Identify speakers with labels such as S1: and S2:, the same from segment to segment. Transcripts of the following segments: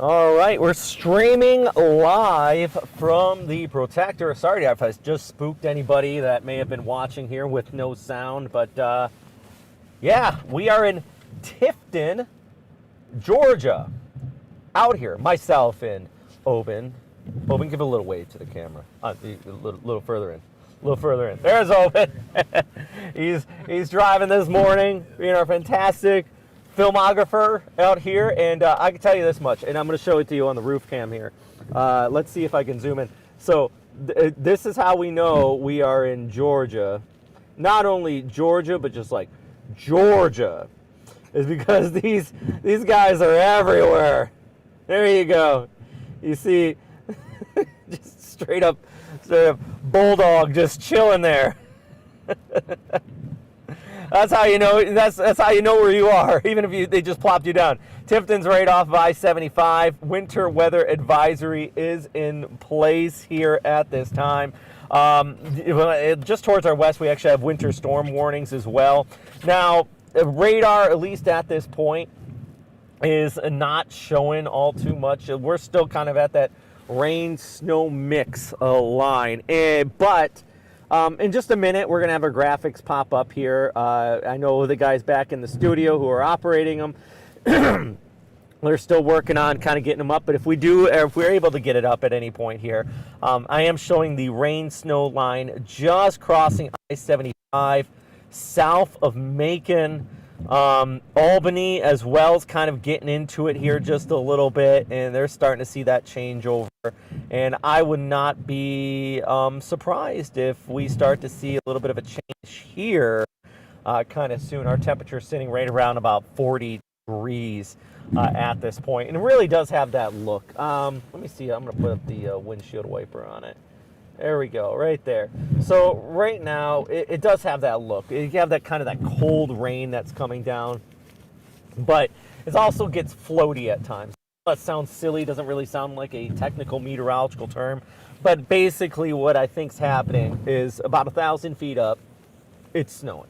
S1: All right, we're streaming live from the Protector. Sorry if I just spooked anybody that may have been watching here with no sound, but yeah, we are in Tifton, Georgia. Out here, myself and Oben. Oben, give a little wave to the camera. A little further in. A little further in. There's Oben. he's driving this morning. Being our fantastic filmographer out here, and I can tell you this much, and I'm going to show it to you on the roof cam here. Let's see if I can zoom in. So this is how we know we are in Georgia. Not only Georgia, but just like Georgia, is because these guys are everywhere. There you go. You see, just straight up bulldog just chilling there. That's how you know. That's how you know where you are, even if they just plopped you down. Tifton's right off of I-75. Winter weather advisory is in place here at this time. Just towards our west, we actually have winter storm warnings as well. Now, radar, at least at this point, is not showing all too much. We're still kind of at that rain-snow mix line, but in just a minute, we're going to have our graphics pop up here. I know the guys back in the studio who are operating them, they're still working on kind of getting them up. But if we're able to get it up at any point here, I am showing the rain-snow line just crossing I-75 south of Macon. Albany as well is kind of getting into it here just a little bit, and they're starting to see that change over. And I would not be surprised if we start to see a little bit of a change here kind of soon. Our temperature is sitting right around about 40 degrees at this point, and it really does have that look. Let me see. I'm going to put up the windshield wiper on it. There we go, right there. So right now, it does have that look. You have that kind of that cold rain that's coming down, but it also gets floaty at times. That sounds silly, doesn't really sound like a technical meteorological term, but basically what I think's happening is about 1,000 feet up, it's snowing.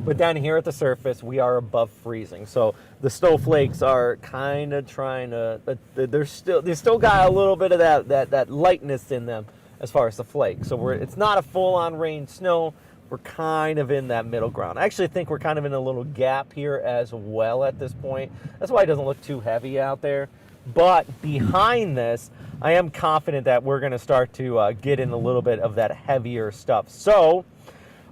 S1: But down here at the surface, we are above freezing. So the snowflakes are kind of trying to, they're still got a little bit of that lightness in them as far as the flake. So it's not a full-on rain snow. We're kind of in that middle ground. I actually think we're kind of in a little gap here as well at this point. That's why it doesn't look too heavy out there. But behind this, I am confident that we're going to start to get in a little bit of that heavier stuff. So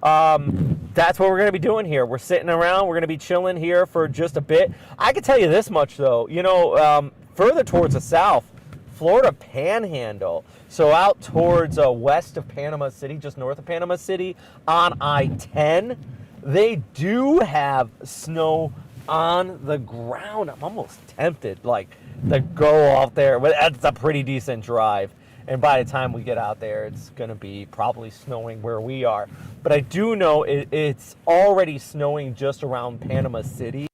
S1: that's what we're going to be doing here. We're sitting around. We're going to be chilling here for just a bit. I can tell you this much, though. You know, further towards the south, Florida Panhandle, so out towards west of Panama City, just north of Panama City, on I-10, they do have snow on the ground. I'm almost tempted, like, to go out there, but that's a pretty decent drive. And by the time we get out there, it's going to be probably snowing where we are. But I do know it's already snowing just around Panama City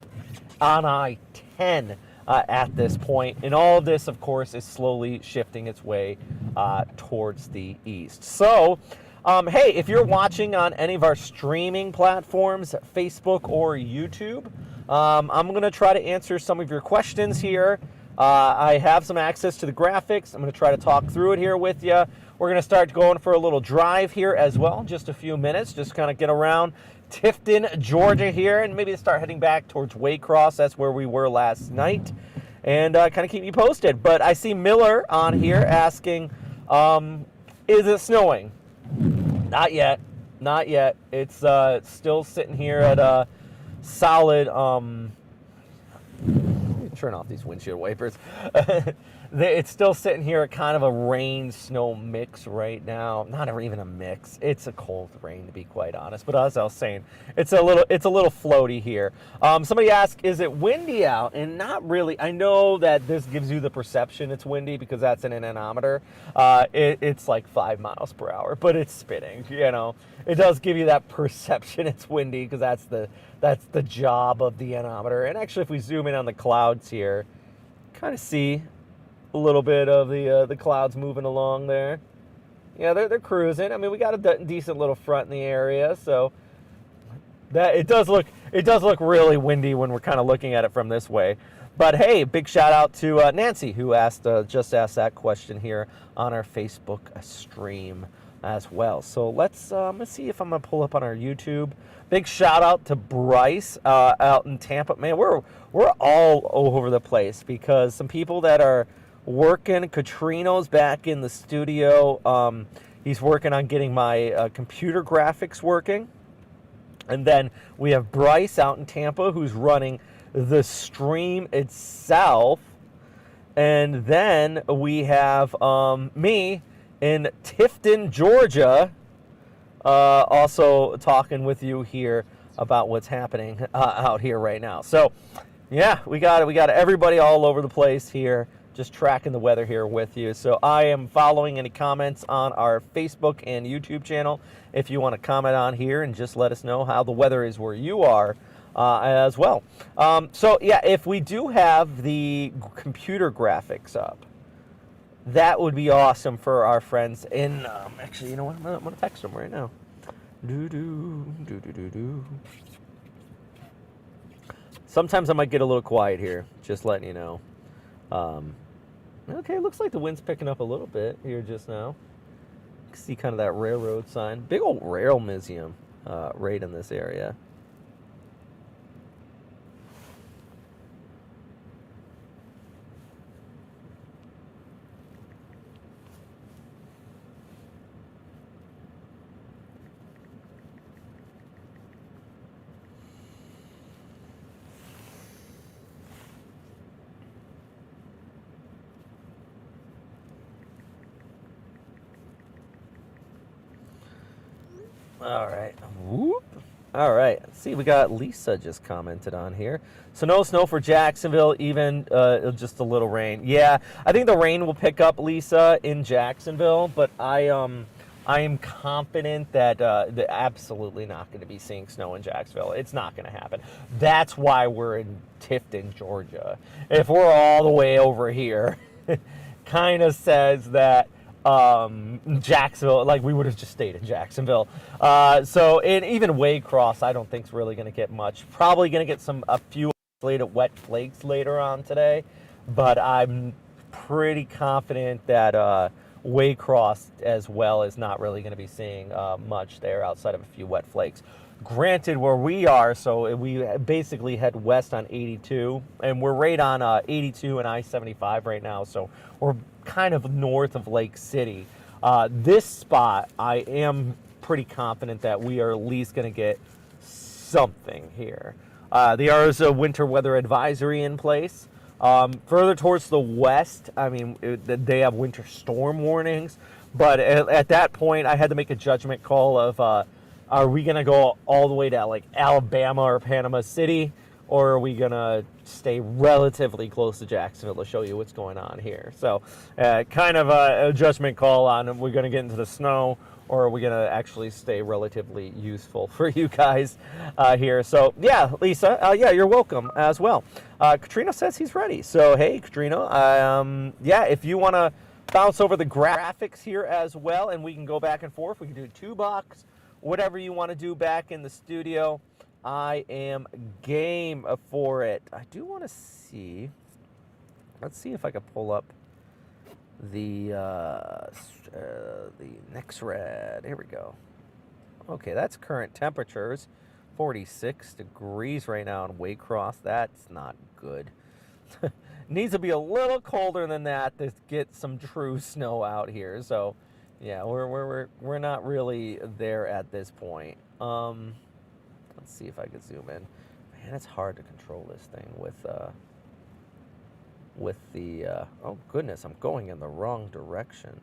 S1: on I-10. At this point, and all of this, of course, is slowly shifting its way towards the east. So, hey, if you're watching on any of our streaming platforms, Facebook or YouTube, I'm going to try to answer some of your questions here. I have some access to the graphics. I'm going to try to talk through it here with you. We're going to start going for a little drive here as well, just a few minutes, just kind of get around Tifton, Georgia here, and maybe start heading back towards Waycross. That's where we were last night, and kind of keep you posted. But I see Miller on here asking, is it snowing? Not yet. Not yet. It's still sitting here at a solid, turn off these windshield wipers. It's still sitting here at kind of a rain-snow mix right now. Not even a mix. It's a cold rain, to be quite honest. But as I was saying, it's a little floaty here. Somebody asked, is it windy out? And not really. I know that this gives you the perception it's windy because that's in an anemometer. It's like 5 miles per hour, but it's spitting. You know, it does give you that perception it's windy because that's the job of the anemometer. And actually, if we zoom in on the clouds here, kind of see a little bit of the clouds moving along there. Yeah, they're cruising. I mean, we got a decent little front in the area, so That it does look really windy when we're kind of looking at it from this way. But hey, big shout out to Nancy who just asked that question here on our Facebook stream as well. So let's see if I'm gonna pull up on our YouTube. Big shout out to Bryce out in Tampa. Man, we're all over the place because some people that are working. Katrino's back in the studio. He's working on getting my computer graphics working. And then we have Bryce out in Tampa who's running the stream itself. And then we have me in Tifton, Georgia, also talking with you here about what's happening out here right now. So, yeah, we got everybody all over the place here, just tracking the weather here with you. So I am following any comments on our Facebook and YouTube channel. If you want to comment on here and just let us know how the weather is where you are as well. So yeah, if we do have the computer graphics up, that would be awesome for our friends in, actually, you know what, I'm going to text them right now. Sometimes I might get a little quiet here, just letting you know. Okay, looks like the wind's picking up a little bit here just now. You can see kind of that railroad sign. Big old rail museum right in this area. All right. Whoop. All right. See, we got Lisa just commented on here. So no snow for Jacksonville, even just a little rain. Yeah, I think the rain will pick up, Lisa, in Jacksonville, but I am confident that they're absolutely not going to be seeing snow in Jacksonville. It's not going to happen. That's why we're in Tifton, Georgia. If we're all the way over here, kind of says that Jacksonville, like we would have just stayed in Jacksonville. So even Waycross, I don't think is really going to get much. Probably going to get a few isolated wet flakes later on today, but I'm pretty confident that Waycross as well is not really going to be seeing much there outside of a few wet flakes. Granted, where we are, so we basically head west on 82, and we're right on 82 and I-75 right now, so we're kind of north of Lake City. This spot, I am pretty confident that we are at least going to get something here. There is a winter weather advisory in place. Further towards the west, I mean, they have winter storm warnings, but at that point, I had to make a judgment call of, are we going to go all the way to like Alabama or Panama City, or are we going to stay relatively close to Jacksonville to show you what's going on here? So kind of a judgment call on, are we going to get into the snow, or are we going to actually stay relatively useful for you guys here? So yeah, Lisa, yeah, you're welcome as well. Katrina says he's ready. So hey, Katrina, yeah, if you want to bounce over the graphics here as well, and we can go back and forth. We can do 2-box, whatever you want to do back in the studio. I am game for it. I do want to see. Let's see if I can pull up the NextRad. Here we go. Okay, that's current temperatures. 46 degrees right now in Waycross. That's not good. Needs to be a little colder than that to get some true snow out here. So, yeah, we're not really there at this point. Let's see if I can zoom in. Man, it's hard to control this thing with the oh goodness, I'm going in the wrong direction.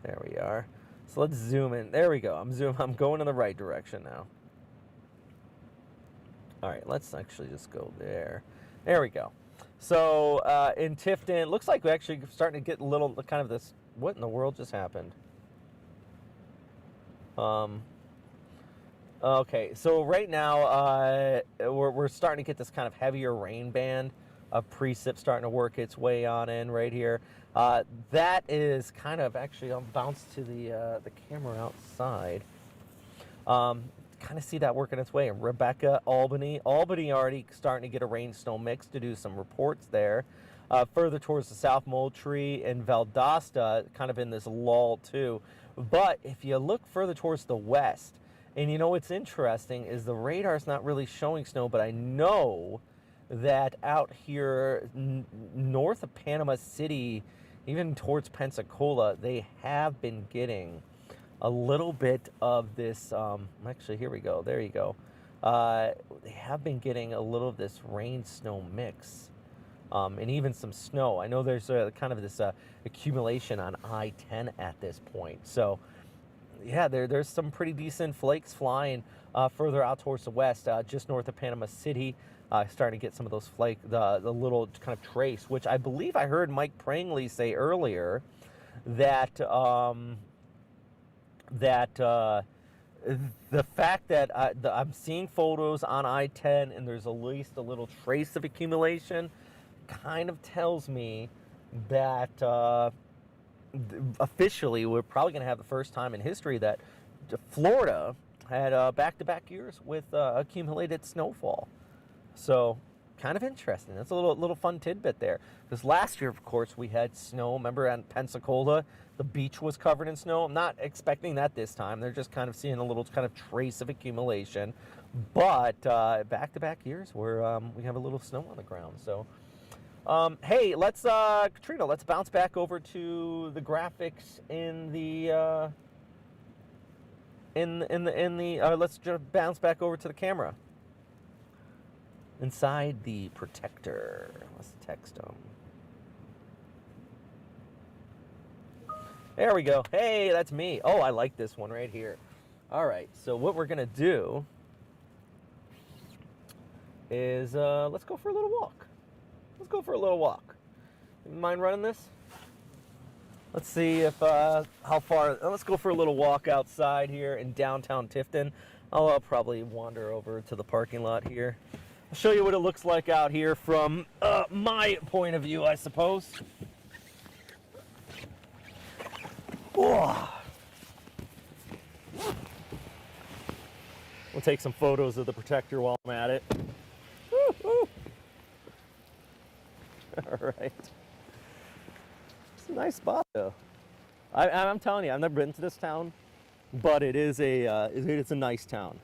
S1: There we are. So let's zoom in. There we go. I'm going in the right direction now. All right, let's actually just go there. There we go. So in Tifton, it looks like we're actually starting to get a little kind of this. What in the world just happened? Okay, so right now we're starting to get this kind of heavier rain band of precip starting to work its way on in right here. That is kind of actually, I'll bounce to the camera outside. kind of see that working its way. Rebecca, Albany already starting to get a rain snow mix to do some reports there. Further towards the south, Moultrie and Valdosta kind of in this lull too. But if you look further towards the west, and you know what's interesting is the radar's not really showing snow, but I know that out here north of Panama City, even towards Pensacola, they have been getting a little bit of this, actually, here we go, there you go. They have been getting a little of this rain snow mix, and even some snow. I know there's kind of this accumulation on I-10 at this point. So yeah, there's some pretty decent flakes flying further out towards the west, just north of Panama City. Starting to get some of those flake, the little kind of trace, which I believe I heard Mike Prangley say earlier that the fact that I'm seeing photos on I-10 and there's at least a little trace of accumulation kind of tells me that officially we're probably going to have the first time in history that Florida had back-to-back years with accumulated snowfall. So kind of interesting. That's a little fun tidbit there. Because last year, of course, we had snow. Remember in Pensacola, the beach was covered in snow. I'm not expecting that this time. They're just kind of seeing a little kind of trace of accumulation. But back-to-back years where we have a little snow on the ground. So, hey, let's Katrina, let's bounce back over to the graphics in the let's just bounce back over to the camera. Inside the protector. Let's text them. There we go. Hey, that's me. Oh, I like this one right here. All right, so what we're going to do is let's go for a little walk. Let's go for a little walk. You mind running this? Let's see if how far. Let's go for a little walk outside here in downtown Tifton. I'll probably wander over to the parking lot here. I'll show you what it looks like out here from my point of view, I suppose. Oh. We'll take some photos of the protector while I'm at it. Woo-hoo. All right. It's a nice spot, though. I'm telling you, I've never been to this town, but it's a nice town.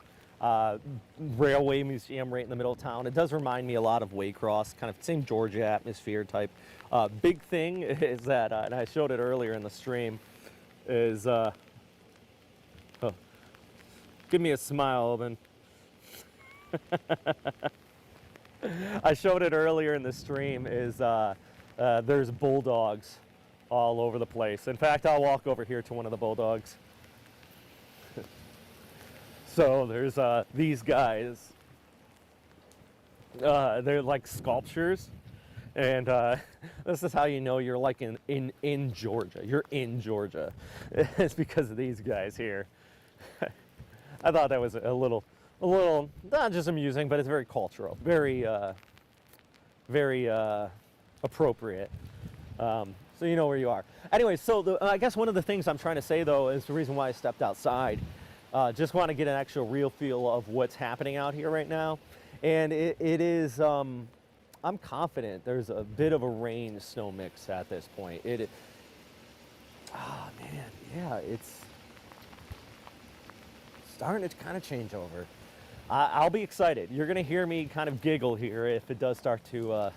S1: Railway museum right in the middle of town. It does remind me a lot of Waycross, kind of same Georgia atmosphere type. Big thing is that, and I showed it earlier in the stream, is give me a smile, then. I showed it earlier in the stream. Is there's bulldogs all over the place. In fact, I'll walk over here to one of the bulldogs. So there's these guys. They're like sculptures, and this is how you know you're like in Georgia. You're in Georgia. It's because of these guys here. I thought that was a little not just amusing, but it's very cultural, very appropriate. So you know where you are. Anyway, so I guess one of the things I'm trying to say though is the reason why I stepped outside. Just want to get an actual real feel of what's happening out here right now. And it is, I'm confident there's a bit of a rain snow mix at this point. Oh man, yeah, it's starting to kind of change over. I'll be excited. You're going to hear me kind of giggle here if it does start to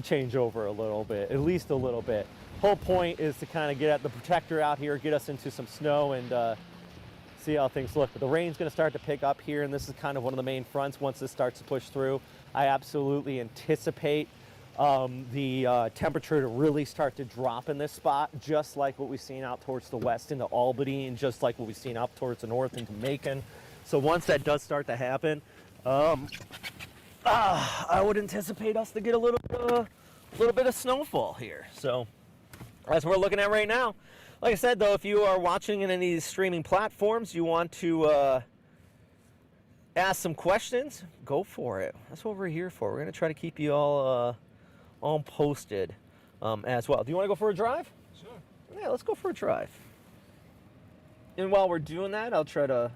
S1: change over a little bit, at least a little bit. Whole point is to kind of get at the protector out here, get us into some snow and see how things look. But the rain's going to start to pick up here, and this is kind of one of the main fronts once this starts to push through. I absolutely anticipate the temperature to really start to drop in this spot, just like what we've seen out towards the west into Albany, and just like what we've seen up towards the north into Macon. So once that does start to happen, I would anticipate us to get a little bit of snowfall here. So that's what we're looking at right now. Like I said, though, if you are watching in any of these streaming platforms, you want to ask some questions, go for it. That's what we're here for. We're going to try to keep you all posted as well. Do you want to go for a drive?
S2: Sure.
S1: Yeah, let's go for a drive. And while we're doing that, I'll try to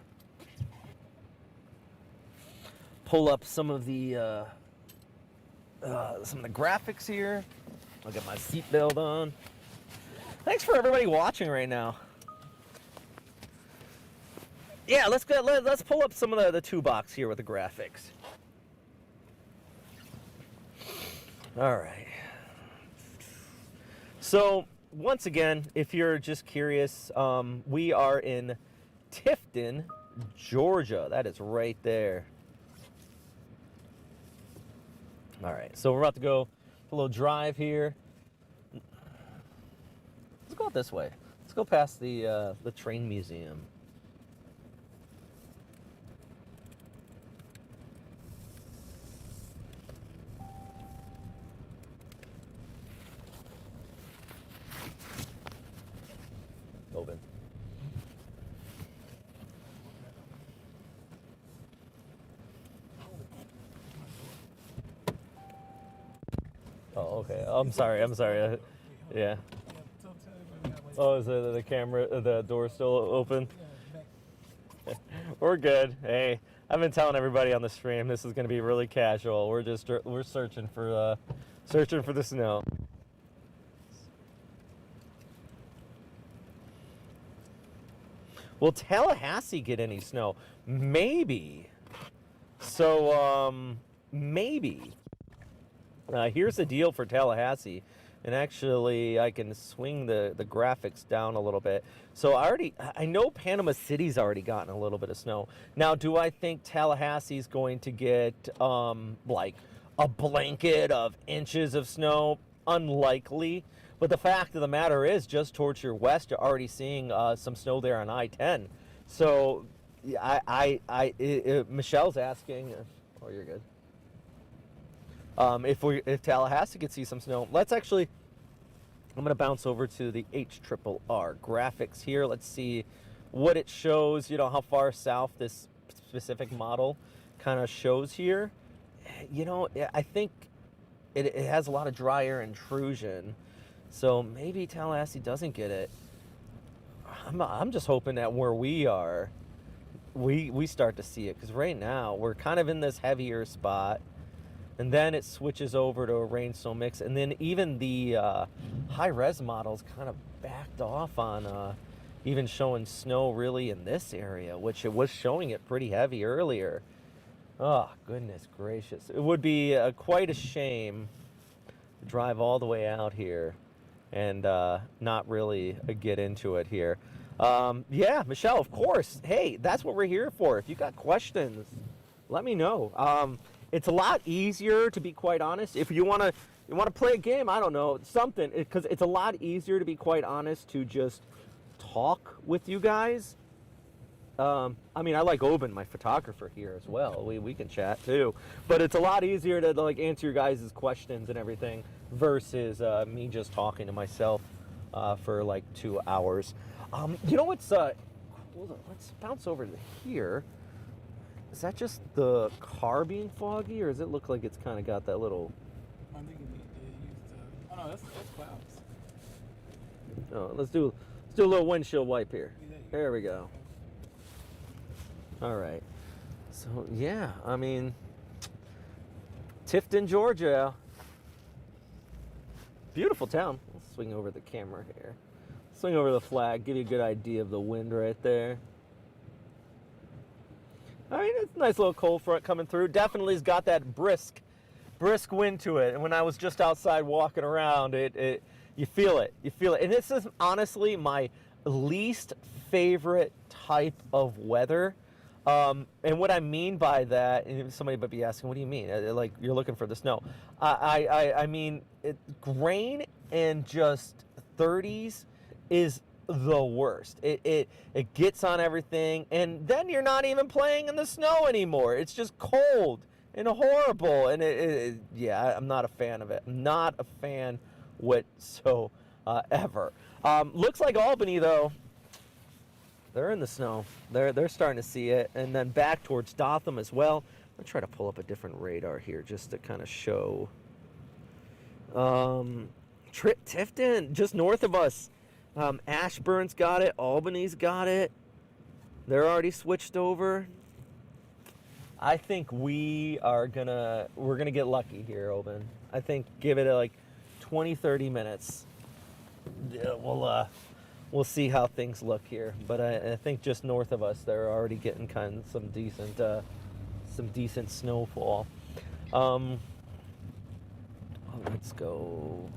S1: pull up some of the graphics here. I'll get my seatbelt on. Thanks for everybody watching right now. Yeah, let's pull up some of the 2-box here with the graphics. All right. So once again, if you're just curious, we are in Tifton, Georgia. That is right there. All right, so we're about to go a little drive here. Let's go out this way. Let's go past the train museum. Open. Oh, okay. I'm sorry. Yeah. Oh, is the camera, the door still open? We're good. Hey, I've been telling everybody on the stream this is going to be really casual. We're searching for the snow. Will Tallahassee get any snow? Maybe. So, maybe. Here's the deal for Tallahassee. And actually, I can swing the graphics down a little bit. So I know Panama City's already gotten a little bit of snow. Now, do I think Tallahassee's going to get like a blanket of inches of snow? Unlikely. But the fact of the matter is, just towards your west, you're already seeing some snow there on I-10. So, Michelle's asking. Oh, you're good. If Tallahassee could see some snow, I'm going to bounce over to the HRRR graphics here. Let's see what it shows, how far south this specific model kind of shows here. I think it has a lot of dry air intrusion, so maybe Tallahassee doesn't get it. I'm just hoping that where we are, we start to see it, because right now we're kind of in this heavier spot. And then it switches over to a rain snow mix, and then even the high-res models kind of backed off on even showing snow really in this area, which it was showing it pretty heavy earlier. Oh, goodness gracious. It would be quite a shame to drive all the way out here and not really get into it here. Yeah, Michelle, of course. Hey, that's what we're here for. If you got questions, let me know. It's a lot easier, to be quite honest. If you want to play a game, I don't know, something, because it's a lot easier, to be quite honest, to just talk with you guys. I mean, I like Oben, my photographer here as well. We can chat too, but it's a lot easier to like answer your guys' questions and everything versus me just talking to myself for like 2 hours. You know what's hold on, let's bounce over to here. Is that just the car being foggy, or does it look like it's kind of got that little...
S2: I think they used oh no, that's clouds.
S1: Oh, let's do a little windshield wipe here. There we go. All right. So, yeah, I mean, Tifton, Georgia. Beautiful town. Let's swing over the camera here. Swing over the flag, give you a good idea of the wind right there. I mean, it's a nice little cold front coming through. Definitely has got that brisk wind to it. And when I was just outside walking around, you feel it. You feel it. And this is honestly my least favorite type of weather. And what I mean by that, and somebody might be asking, what do you mean? Like, you're looking for the snow. I mean, rain and just 30s is the worst. It gets on everything, and then you're not even playing in the snow anymore. It's just cold and horrible, and yeah, I'm not a fan of it. I'm not a fan whatsoever. Looks like Albany, though, they're in the snow. They're starting to see it, and then back towards Dotham as well. I'll try to pull up a different radar here just to kind of show. Tifton, just north of us. Ashburn's got it. Albany's got it. They're already switched over. I think we're gonna get lucky here, Oben. I think give it like 20, 30 minutes. Yeah, we'll see how things look here. But I think just north of us, they're already getting kind of some decent snowfall. Let's go.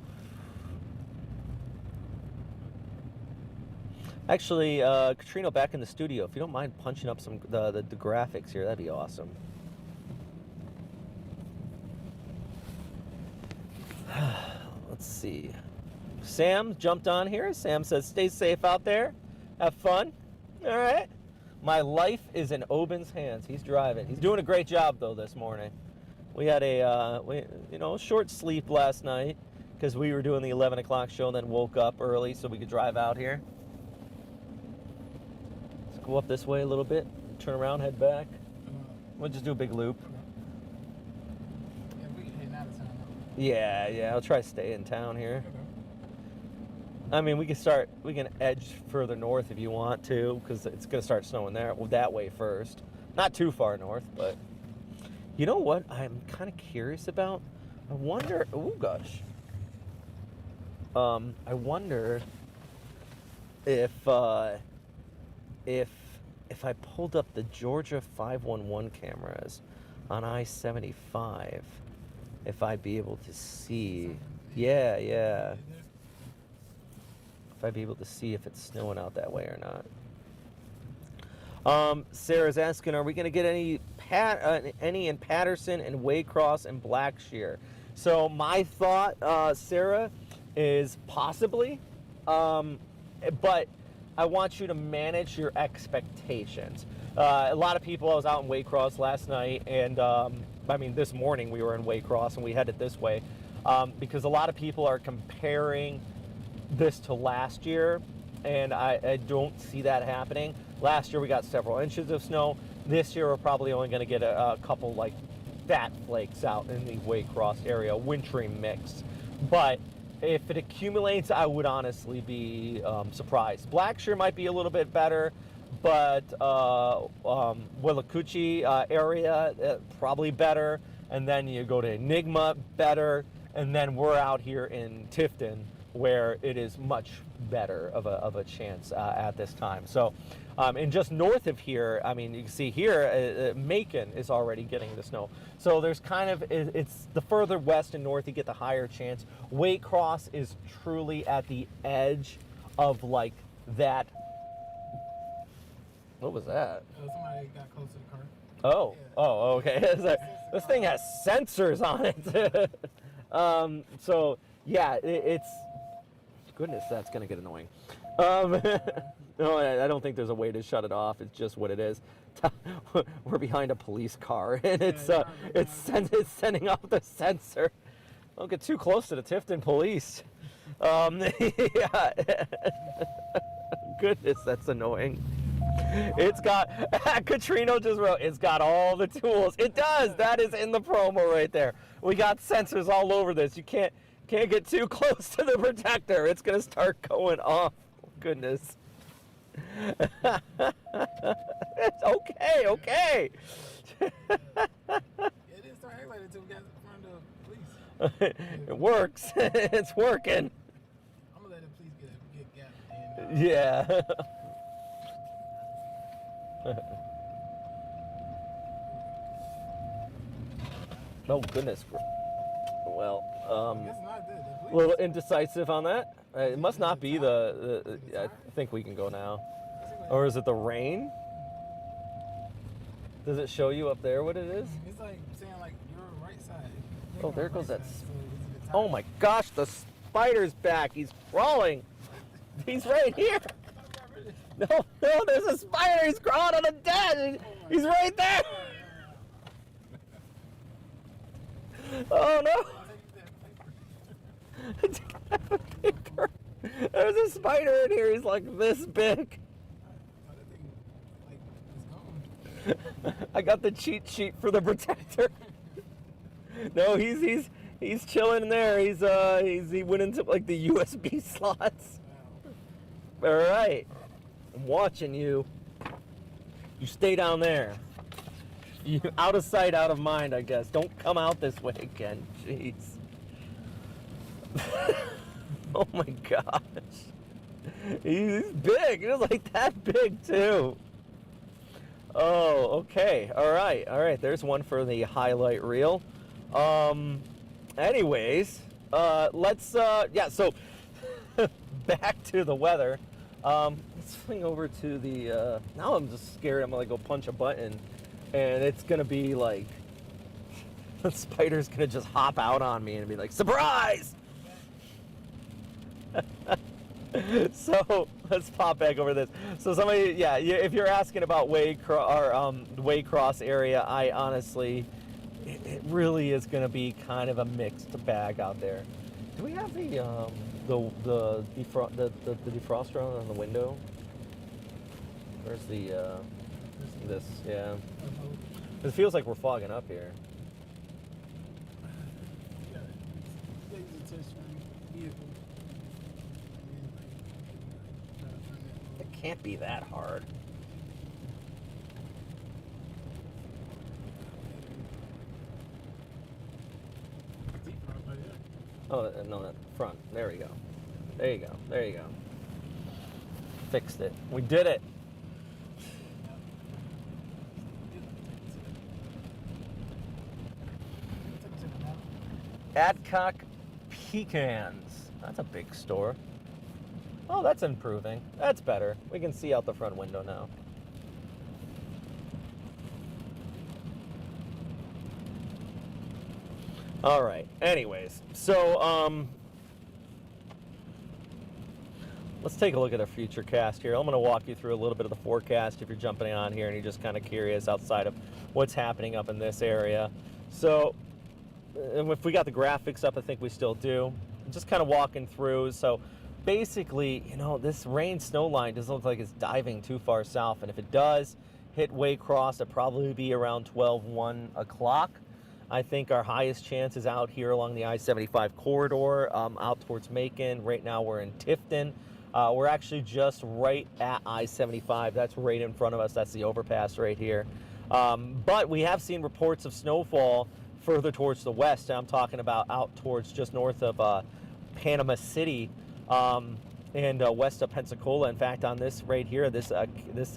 S1: Actually, Katrina, back in the studio. If you don't mind punching up some the graphics here, that'd be awesome. Let's see. Sam jumped on here. Sam says, "Stay safe out there. Have fun." All right. My life is in Oben's hands. He's driving. He's doing a great job though this morning. We had a short sleep last night because we were doing the 11 o'clock show and then woke up early so we could drive out here. Let's go up this way a little bit, turn around, head back. We'll just do a big loop.
S2: Yeah, we can head out of town.
S1: Yeah, I'll try to stay in town here. I mean, we can edge further north if you want to, because it's going to start snowing that way first. Not too far north, but you know what I'm kind of curious about? I wonder, oh gosh. I wonder if I pulled up the Georgia 511 cameras on I-75, if I'd be able to see. Yeah. If I'd be able to see if it's snowing out that way or not. Sarah's asking, are we going to get any in Patterson and Waycross and Blackshear? So my thought, Sarah, is possibly, but I want you to manage your expectations. A lot of people, I was out in Waycross last night, and this morning we were in Waycross and we headed this way, because a lot of people are comparing this to last year, and I don't see that happening. Last year we got several inches of snow. This year we're probably only going to get a couple like fat flakes out in the Waycross area, wintry mix. But if it accumulates, I would honestly be surprised. Blackshear might be a little bit better, but Willacoochee area probably better, and then you go to Enigma, better, and then we're out here in Tifton, where it is much better of a chance at this time. So, and just north of here, I mean, you can see here, Macon is already getting the snow. So there's kind of, it's the further west and north you get the higher chance. Waycross is truly at the edge of like that. What was that?
S2: Somebody got close to the car.
S1: Oh,
S2: Yeah.
S1: oh, okay. It's like, this thing has sensors on it. So yeah, it's, goodness, that's gonna get annoying. No, I don't think there's a way to shut it off. It's just what it is. We're behind a police car, and it's sending off the sensor. Don't get too close to the Tifton police. Yeah. Goodness, that's annoying. It's got, Katrina just wrote, it's got all the tools. It does. That is in the promo right there. We got sensors all over this. You can't get too close to the protector. It's going to start going off. Goodness. It's okay.
S2: It didn't start acting like it until we got in front of the police.
S1: It works. It's working.
S2: I'm gonna let the police get gapped.
S1: Yeah. Oh, goodness. Well,
S2: It's not the
S1: a
S2: police.
S1: little indecisive on that. It must not be the I think we can go now. Or is it the rain? Does it show you up there what it is?
S2: It's like saying like your right side.
S1: Oh, there goes that.
S2: So is it the top?
S1: Oh my gosh, the spider's back. He's crawling. He's right here. No, there's a spider. He's crawling on the desk. He's right there. Oh no. There's a spider in here. He's like this big. I got the cheat sheet for the protector. No, he's chilling in there. He went into like the USB slots. All right, I'm watching you. You stay down there. You out of sight, out of mind, I guess. Don't come out this way again. Jeez. Oh my gosh. He's big. He's like that big too. Oh, okay. All right. There's one for the highlight reel. Anyways, let's so back to the weather. Let's swing over to the now I'm just scared I'm gonna go punch a button and it's gonna be like the spider's gonna just hop out on me and be like, surprise! So let's pop back over this. So somebody, if you're asking about Waycross area, I honestly, it really is going to be kind of a mixed bag out there. Do we have the defroster on the window? Where's the this? Yeah, it feels like we're fogging up here. It can't be that hard. Oh, no, that front. There we go. There you go. There you go. Fixed it. We did it. Adcock Pecans. That's a big store. Oh, that's improving. That's better. We can see out the front window now. All right. Anyways, so let's take a look at a future cast here. I'm going to walk you through a little bit of the forecast if you're jumping on here and you're just kind of curious outside of what's happening up in this area. So if we got the graphics up, I think we still do. Just kind of walking through. So basically, this rain snow line doesn't look like it's diving too far south. And if it does hit Waycross, it'll probably be around 1 o'clock. I think our highest chance is out here along the I-75 corridor, out towards Macon. Right now we're in Tifton. We're actually just right at I-75. That's right in front of us. That's the overpass right here. But we have seen reports of snowfall further towards the west. I'm talking about out towards just north of Panama City and west of Pensacola. In fact, on this right here, this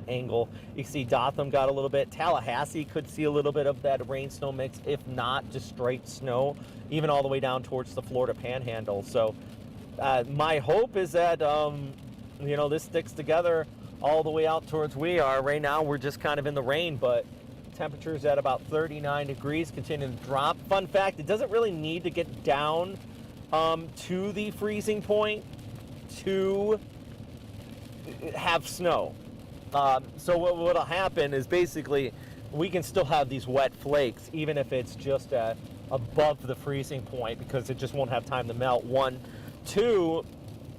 S1: angle, you can see Dothan got a little bit. Tallahassee could see a little bit of that rain-snow mix, if not just straight snow, even all the way down towards the Florida Panhandle. So my hope is that, this sticks together all the way out towards we are. Right now, we're just kind of in the rain, but temperatures at about 39 degrees, continuing to drop. Fun fact, it doesn't really need to get down to the freezing point to have snow. So what'll happen is basically we can still have these wet flakes even if it's just above the freezing point, because it just won't have time to melt. 1, 2,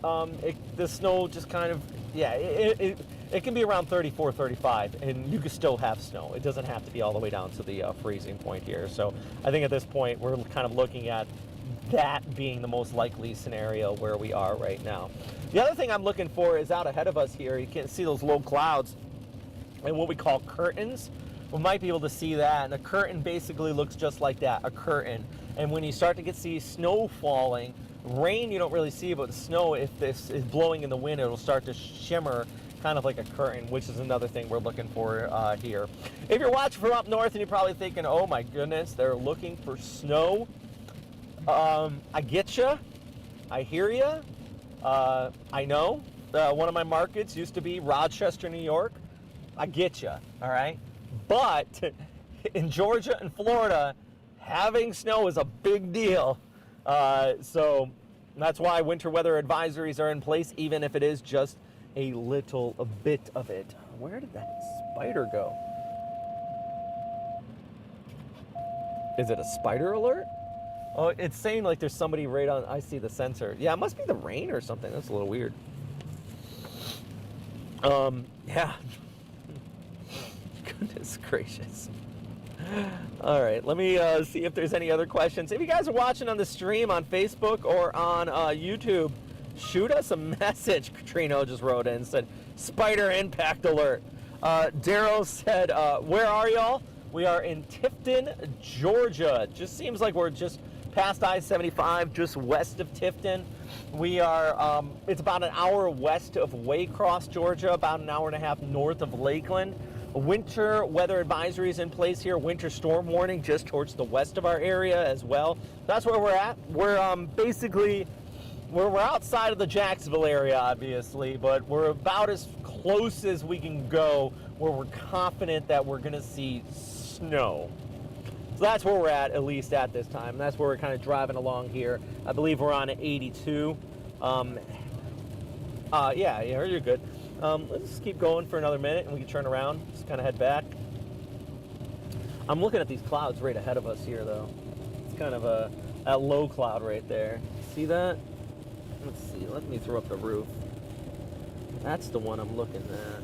S1: the snow just kind of, it can be around 34, 35, and you can still have snow. It doesn't have to be all the way down to the freezing point here. So I think at this point we're kind of looking at that being the most likely scenario where we are right now. The other thing I'm looking for is out ahead of us here. You can see those low clouds and what we call curtains. We might be able to see that, and a curtain basically looks just like that, a curtain. And when you start to see snow falling, rain you don't really see, but snow, if this is blowing in the wind, it'll start to shimmer kind of like a curtain, which is another thing we're looking for here. If you're watching from up north and you're probably thinking, oh my goodness, they're looking for snow. I get you. I hear you. I know. One of my markets used to be Rochester, New York. I get you. All right. But in Georgia and Florida, having snow is a big deal. So that's why winter weather advisories are in place, even if it is just a little bit of it. Where did that spider go? Is it a spider alert? Oh, it's saying like there's somebody right on. I see the sensor. Yeah, it must be the rain or something. That's a little weird. Yeah. Goodness gracious. All right, let me see if there's any other questions. If you guys are watching on the stream on Facebook or on YouTube, shoot us a message. Katrina just wrote in and said, spider impact alert. Darrow said, where are y'all? We are in Tifton, Georgia. Just seems like we're just past I-75, just west of Tifton. We are, it's about an hour west of Waycross, Georgia, about an hour and a half north of Lakeland. Winter weather advisory is in place here. Winter storm warning just towards the west of our area as well. That's where we're at. We're basically, we're outside of the Jacksonville area, obviously, but we're about as close as we can go where we're confident that we're going to see snow. So that's where we're at least at this time. That's where we're kind of driving along here. I believe we're on 82. Yeah, you're good. Let's just keep going for another minute and we can turn around, just kind of head back. I'm looking at these clouds right ahead of us here, though. It's kind of that low cloud right there. See that? Let's see. Let me throw up the roof. That's the one I'm looking at.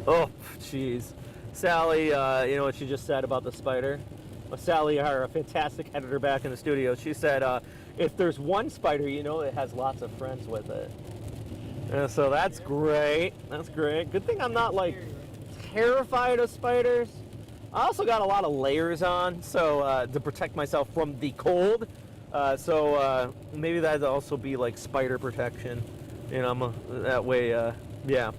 S1: Oh, jeez. Sally, you know what she just said about the spider? Sally, our fantastic editor back in the studio, she said, if there's one spider, you know it has lots of friends with it. And so that's great. That's great. Good thing I'm not, like, terrified of spiders. I also got a lot of layers on, so to protect myself from the cold. So maybe that'd also be, like, spider protection. You know, that way, yeah.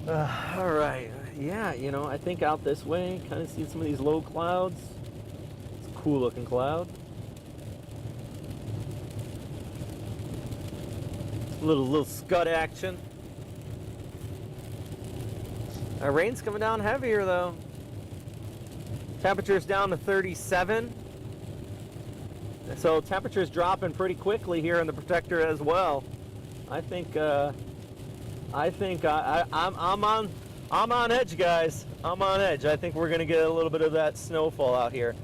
S1: All right. Yeah, you know, I think out this way, kind of see some of these low clouds. It's a cool looking cloud. Little scud action. Rain's coming down heavier though. Temperature's down to 37. So temperature's dropping pretty quickly here in the Protector as well. I think I'm on edge, guys. I'm on edge. I think we're gonna get a little bit of that snowfall out here.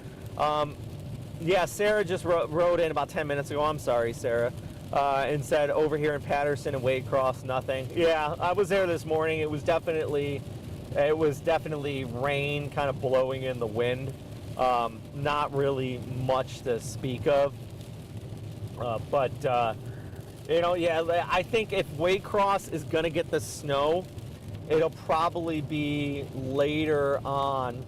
S1: Yeah, Sarah just wrote in about 10 minutes ago. I'm sorry, Sarah. And said over here in Patterson and Waycross, nothing. Yeah, I was there this morning. It was definitely rain kind of blowing in the wind. Not really much to speak of. But you know, yeah, I think if Waycross is gonna get the snow, it'll probably be later on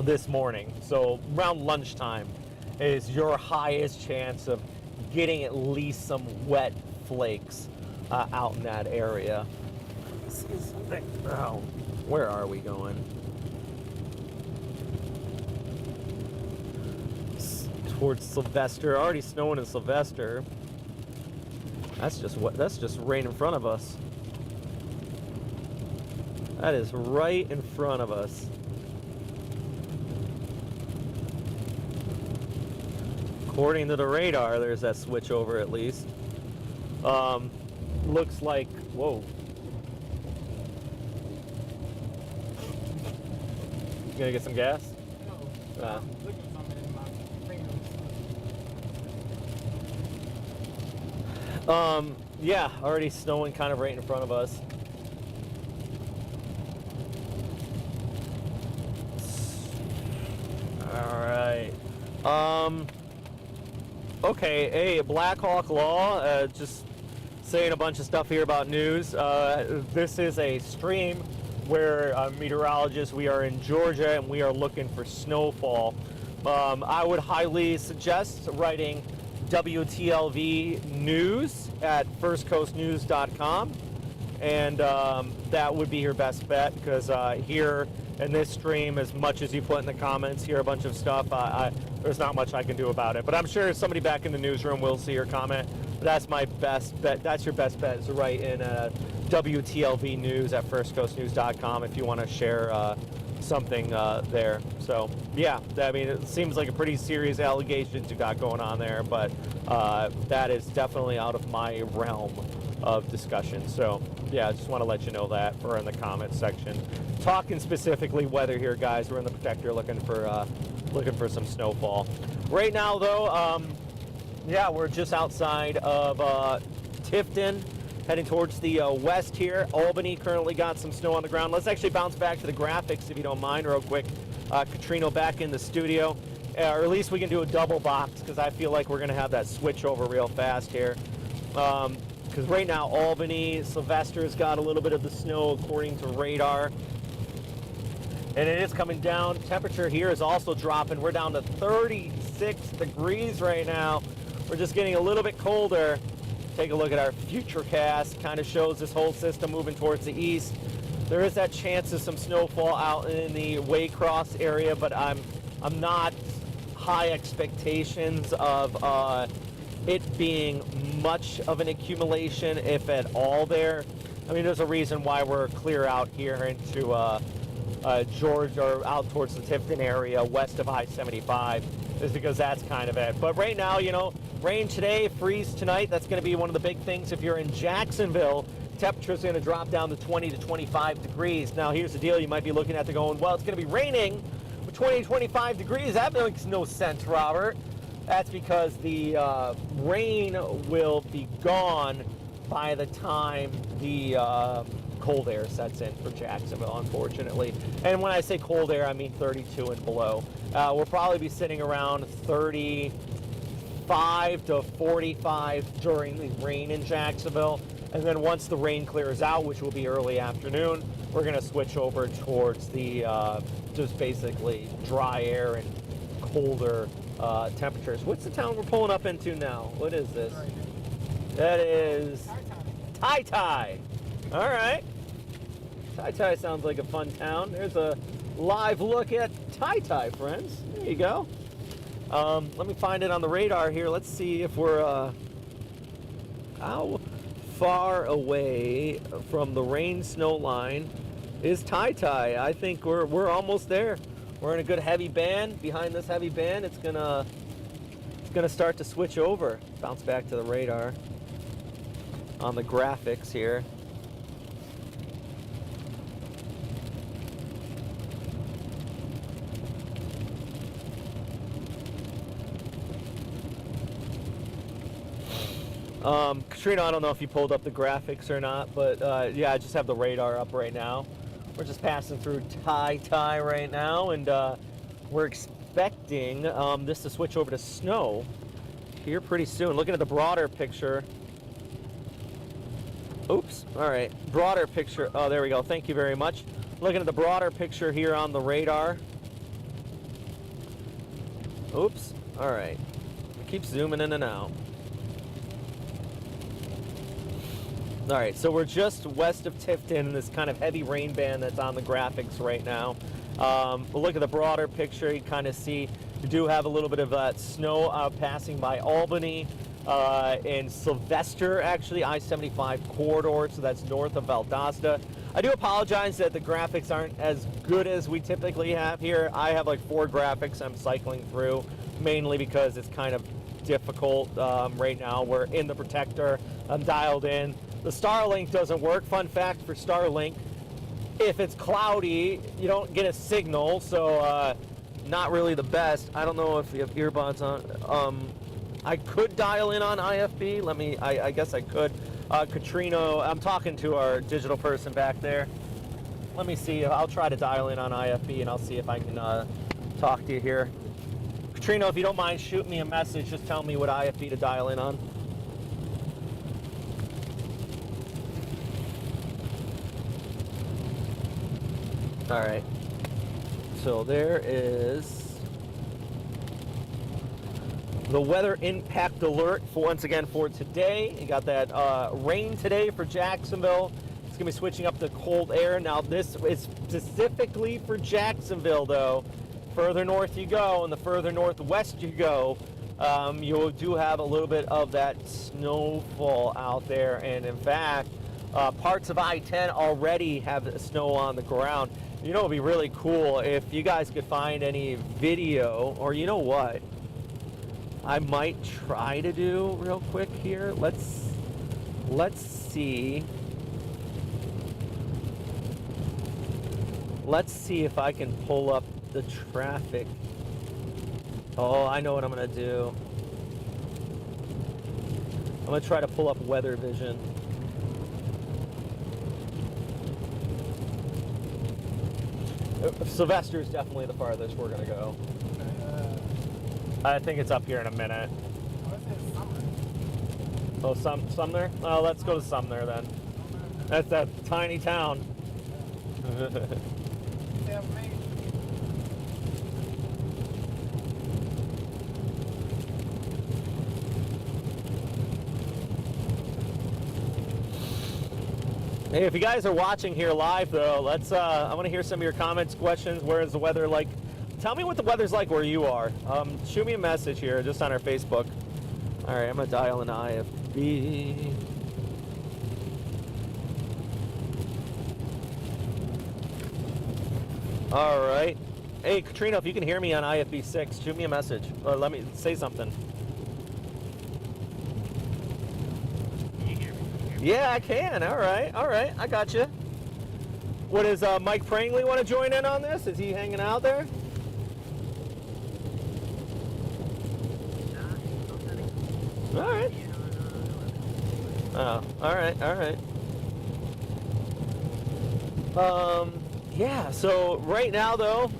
S1: this morning. So around lunchtime is your highest chance of getting at least some wet flakes out in that area. Oh, where are we going? Towards Sylvester. Already snowing in Sylvester. That's just rain in front of us. That is right in front of us. According to the radar, there's that switch over at least. Looks like, whoa. You gonna get some gas?
S2: No, I'm looking for something in my fingers.
S1: Yeah, already snowing kind of right in front of us. Alright. Okay, hey, Black Hawk Law, just saying a bunch of stuff here about news. This is a stream where meteorologists, we are in Georgia and we are looking for snowfall. I would highly suggest writing WTLV News at firstcoastnews.com, and that would be your best bet, because here in this stream, as much as you put in the comments here, a bunch of stuff, there's not much I can do about it. But I'm sure somebody back in the newsroom will see your comment. But that's my best bet. That's your best bet, is to write in WTLV News at firstcoastnews.com if you want to share something there. So yeah, I mean, it seems like a pretty serious allegations you got going on there, but that is definitely out of my realm of discussion. So yeah, I just want to let you know that for in the comments section. Talking specifically weather here, guys. We're in the Protector looking for some snowfall. Right now, though, yeah, we're just outside of Tifton, heading towards the west here. Albany currently got some snow on the ground. Let's actually bounce back to the graphics, if you don't mind, real quick. Katrino back in the studio, or at least we can do a double box, because I feel like we're going to have that switch over real fast here. Because right now, Albany, Sylvester's got a little bit of the snow according to radar. And it is coming down. Temperature here is also dropping. We're down to 36 degrees right now. We're just getting a little bit colder. Take a look at our Futurecast. Kind of shows this whole system moving towards the east. There is that chance of some snowfall out in the Waycross area, but I'm not high expectations of it being much of an accumulation, if at all there. I mean, there's a reason why we're clear out here into Georgia, or out towards the Tifton area west of I-75, is because that's kind of it. But right now, you know, rain today, freeze tonight. That's going to be one of the big things. If you're in Jacksonville, temperature's going to drop down to 20 to 25 degrees. Now, here's the deal. You might be looking at it going, well, it's going to be raining with 20 to 25 degrees. That makes no sense, Robert. That's because the rain will be gone by the time the cold air sets in for Jacksonville, unfortunately. And when I say cold air, I mean 32 and below. We'll probably be sitting around 35 to 45 during the rain in Jacksonville. And then once the rain clears out, which will be early afternoon, we're going to switch over towards the just basically dry air and colder temperatures. What's the town we're pulling up into now? What is this? That is Tai. All right. Tai sounds like a fun town. There's a live look at Tai, friends. There you go. Let me find it on the radar here. Let's see if we're how far away from the rain snow line is Tai. I think we're almost there. We're in a good heavy band. Behind this heavy band, it's gonna start to switch over. Bounce back to the radar on the graphics here. Katrina, I don't know if you pulled up the graphics or not, but yeah, I just have the radar up right now. We're just passing through Tai right now, and we're expecting this to switch over to snow here pretty soon. Looking at the broader picture. Oops, all right, broader picture. Oh, there we go, thank you very much. Looking at the broader picture here on the radar. Oops, all right. Keep zooming in and out. All right, so we're just west of Tifton in this kind of heavy rain band that's on the graphics right now. But look at the broader picture. You kind of see we do have a little bit of that snow passing by Albany and Sylvester, actually, I-75 corridor, so that's north of Valdosta. I do apologize that the graphics aren't as good as we typically have here. I have like 4 graphics I'm cycling through, mainly because it's kind of difficult right now. We're in the protector. I'm dialed in. The Starlink doesn't work. Fun fact for Starlink, if it's cloudy, you don't get a signal, so not really the best. I don't know if you have earbuds on. I could dial in on IFB. I guess I could. Katrina, I'm talking to our digital person back there. Let me see. I'll try to dial in on IFB, and I'll see if I can talk to you here. Katrina, if you don't mind, shoot me a message. Just tell me what IFB to dial in on. All right, so there is the weather impact alert for once again for today. You got that rain today for Jacksonville. It's gonna be switching up to cold air. Now this is specifically for Jacksonville though. Further north you go and the further northwest you go, you do have a little bit of that snowfall out there. And in fact, parts of I-10 already have snow on the ground. You know, it'd be really cool if you guys could find any video, or you know what, I might try to do real quick here. Let's see. Let's see if I can pull up the traffic. Oh, I know what I'm gonna do. I'm gonna try to pull up weather vision. Sylvester is definitely the farthest we're gonna go. I think it's up here in a minute. Oh, Sumner? Well, let's go to Sumner then. That's that tiny town.
S2: Yeah, man.
S1: Hey, if you guys are watching here live, though, let's. I want to hear some of your comments, questions. Where is the weather like? Tell me what the weather's like where you are. Shoot me a message here, just on our Facebook. All right, I'm gonna dial an IFB. All right. Hey, Katrina, if you can hear me on IFB6, shoot me a message. Or let me say something. Yeah, I can. All right. I got you. What does Mike Prangley want to join in on this? Is he hanging out there? All right. Oh, all right. Yeah, so right now, though,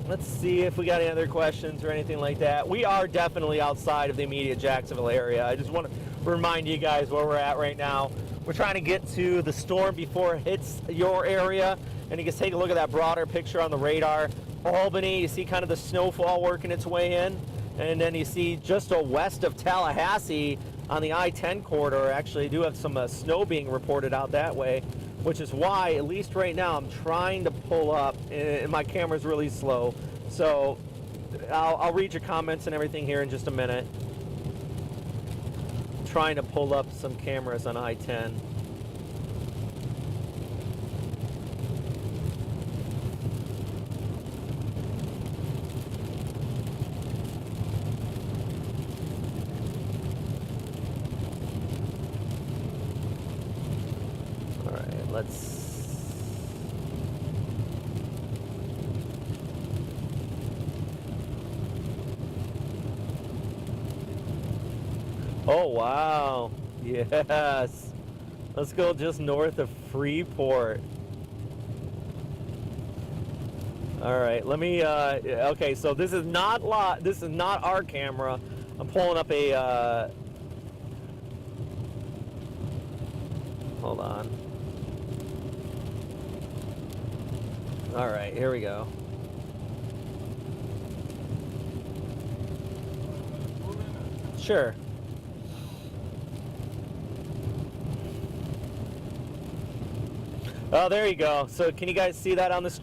S1: let's see if we got any other questions or anything like that. We are definitely outside of the immediate Jacksonville area. I just want to remind you guys where we're at right now. We're trying to get to the storm before it hits your area, and you can take a look at that broader picture on the radar. Albany, you see kind of the snowfall working its way in, and then you see just west of Tallahassee on the I-10 corridor. Actually, do have some snow being reported out that way, which is why, at least right now, I'm trying to pull up, and my camera's really slow. So I'll read your comments and everything here in just a minute. Trying to pull up some cameras on I-10. All right, let's. Oh, wow. Yes. Let's go just north of Freeport. All right, let me, okay, so this is not our camera. I'm pulling up a, hold on. All right, here we go. Sure. Oh, there you go. So can you guys see that on the?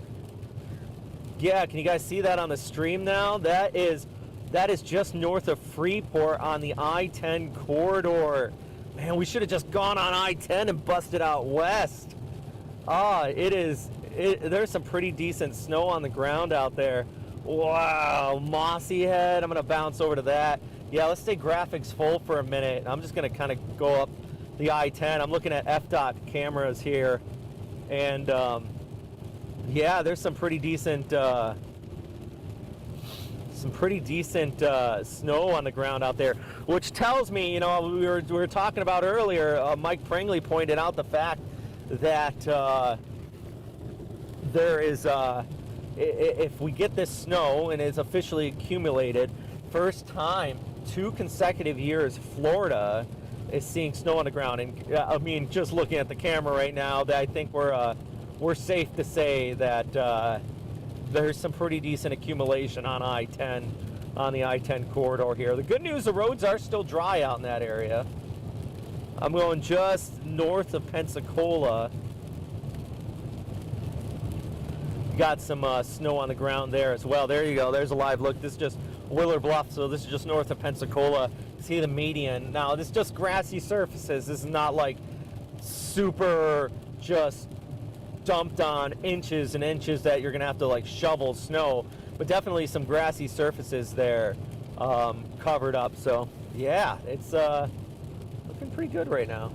S1: Yeah, can you guys see that on the stream now? That is just north of Freeport on the I-10 corridor. Man, we should have just gone on I-10 and busted out west. Ah, there's some pretty decent snow on the ground out there. Wow, Mossy Head. I'm gonna bounce over to that. Yeah, let's stay graphics full for a minute. I'm just gonna kind of go up the I-10. I'm looking at FDOT cameras here. And yeah, there's some pretty decent snow on the ground out there, which tells me, you know, we were talking about earlier. Mike Prangley pointed out the fact that there is, if we get this snow and it's officially accumulated, first time 2 consecutive years Florida is seeing snow on the ground. And I mean, just looking at the camera right now, that I think we're safe to say that there's some pretty decent accumulation on I-10, on the I-10 corridor here. The good news, the roads are still dry out in that area. I'm going just north of Pensacola. Got some snow on the ground there as well. There you go. There's a live look. This is just Willer Bluff, so this is just north of Pensacola. See the median. Now, this is just grassy surfaces. This is not like super just dumped on inches and inches that you're going to have to like shovel snow, but definitely some grassy surfaces there covered up. So, yeah, it's looking pretty good right now.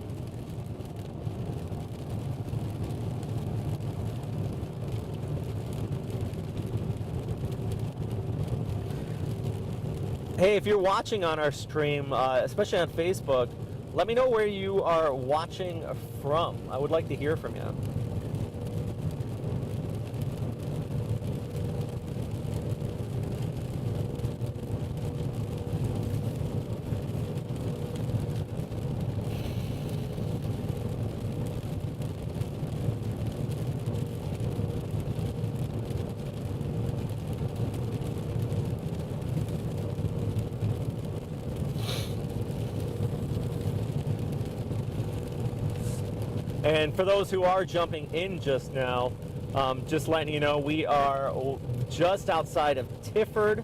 S1: Hey, if you're watching on our stream, especially on Facebook, let me know where you are watching from. I would like to hear from you. And for those who are jumping in just now, just letting you know, we are just outside of Tifford,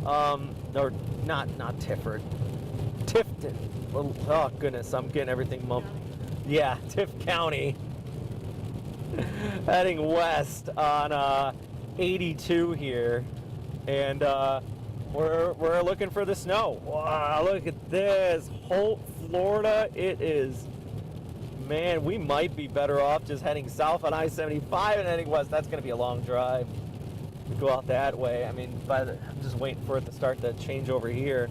S1: or not Tifford, Tifton. Oh goodness, I'm getting everything mumped. Yeah, Tift County. Heading west on 82 here, and we're looking for the snow. Wow, look at this, Holt, Florida. It is, man, we might be better off just heading south on I-75 and heading west. That's going to be a long drive. We go out that way. I mean, I'm just waiting for it to start to change over here.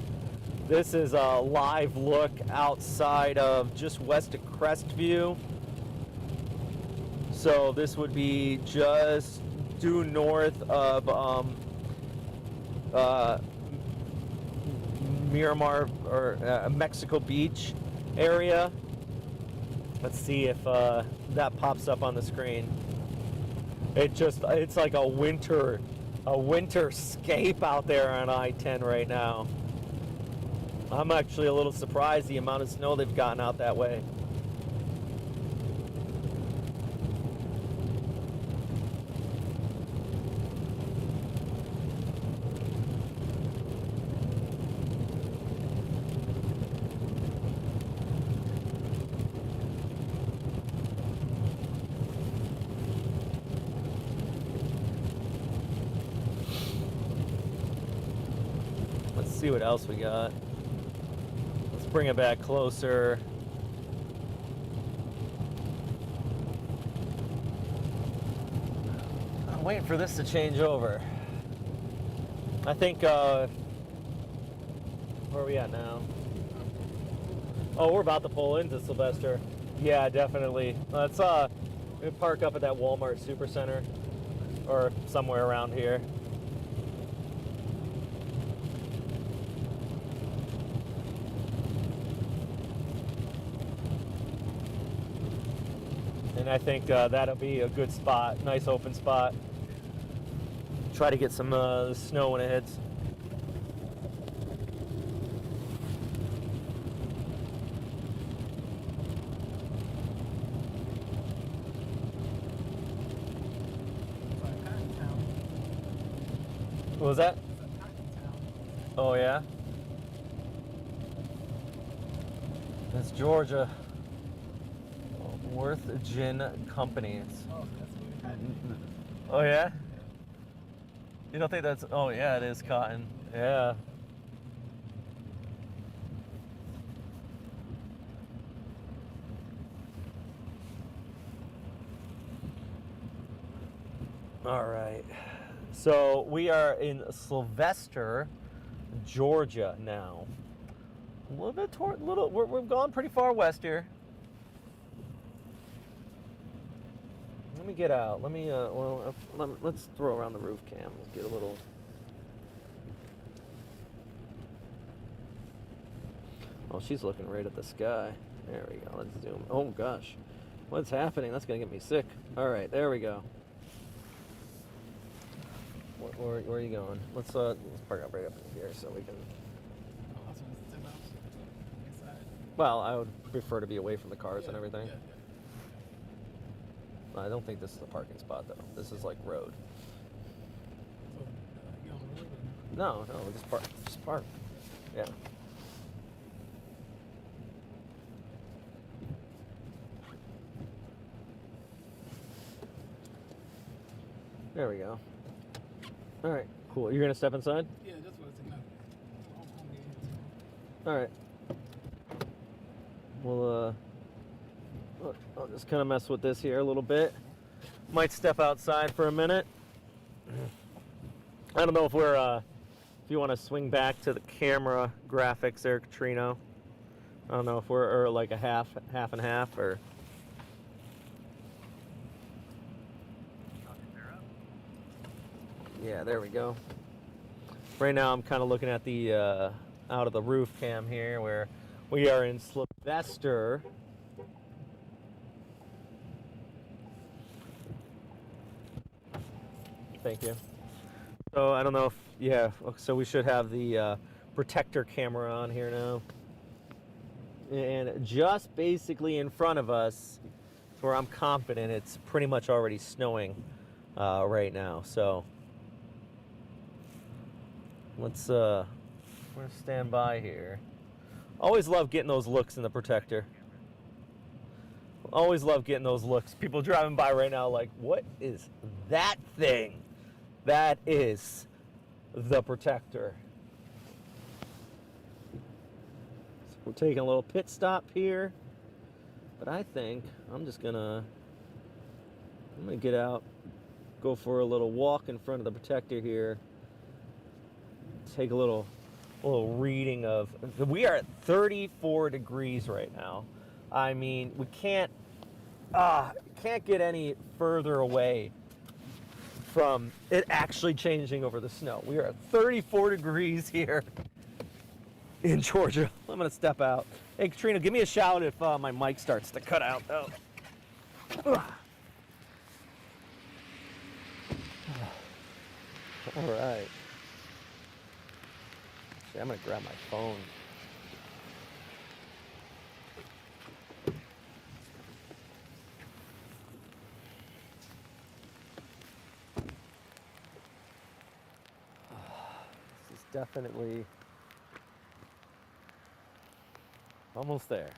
S1: This is a live look outside of just west of Crestview. So this would be just due north of Miramar or Mexico Beach area. Let's see if that pops up on the screen. It's like a winter scape out there on I-10 right now. I'm actually a little surprised the amount of snow they've gotten out that way. Let's see what else we got. Let's bring it back closer. I'm waiting for this to change over. I think, where are we at now? Oh, we're about to pull into Sylvester. Yeah, definitely. Let's park up at that Walmart Supercenter or somewhere around here. And I think that'll be a good spot, nice open spot. Try to get some snow when it hits. What was that? Oh yeah? That's Georgia. Worth Gin Company. Oh yeah? You don't think that's, oh yeah, it is cotton. Yeah. All right. So we are in Sylvester, Georgia now. A little bit we've gone pretty far west here. Let me get out. Let me, let's throw around the roof cam. Let's get a little. Oh, she's looking right at the sky. There we go. Let's zoom. Oh gosh, what's happening? That's gonna get me sick. All right, there we go. Where are you going? Let's park up right up in here so we can. Well, I would prefer to be away from the cars and everything. I don't think this is a parking spot though. This is like road. No, just park. Just park. Yeah. There we go. All right, cool. You're gonna step inside?
S2: Yeah, that's what it's enough.
S1: All right. Well, I'll just kind of mess with this here a little bit. Might step outside for a minute. I don't know if we're, if you want to swing back to the camera graphics there, Katrino. I don't know if we're like a half and half, or. Yeah, there we go. Right now I'm kind of looking at the out of the roof cam here, where we are in Sylvester. Thank you. So I don't know if, yeah, so we should have the protector camera on here now. And just basically in front of us where I'm confident it's pretty much already snowing right now. So let's we're gonna stand by here. Always love getting those looks in the Protector. Always love getting those looks. People driving by right now like, what is that thing? That is the Protector. So we're taking a little pit stop here, but I think I'm gonna get out, go for a little walk in front of the Protector here, take a little reading of. We are at 34 degrees right now. I mean, we can't get any further away from it actually changing over the snow. We are at 34 degrees here in Georgia. I'm gonna step out. Hey, Katrina, give me a shout if my mic starts to cut out though. All right. Actually, I'm gonna grab my phone. This is definitely almost there.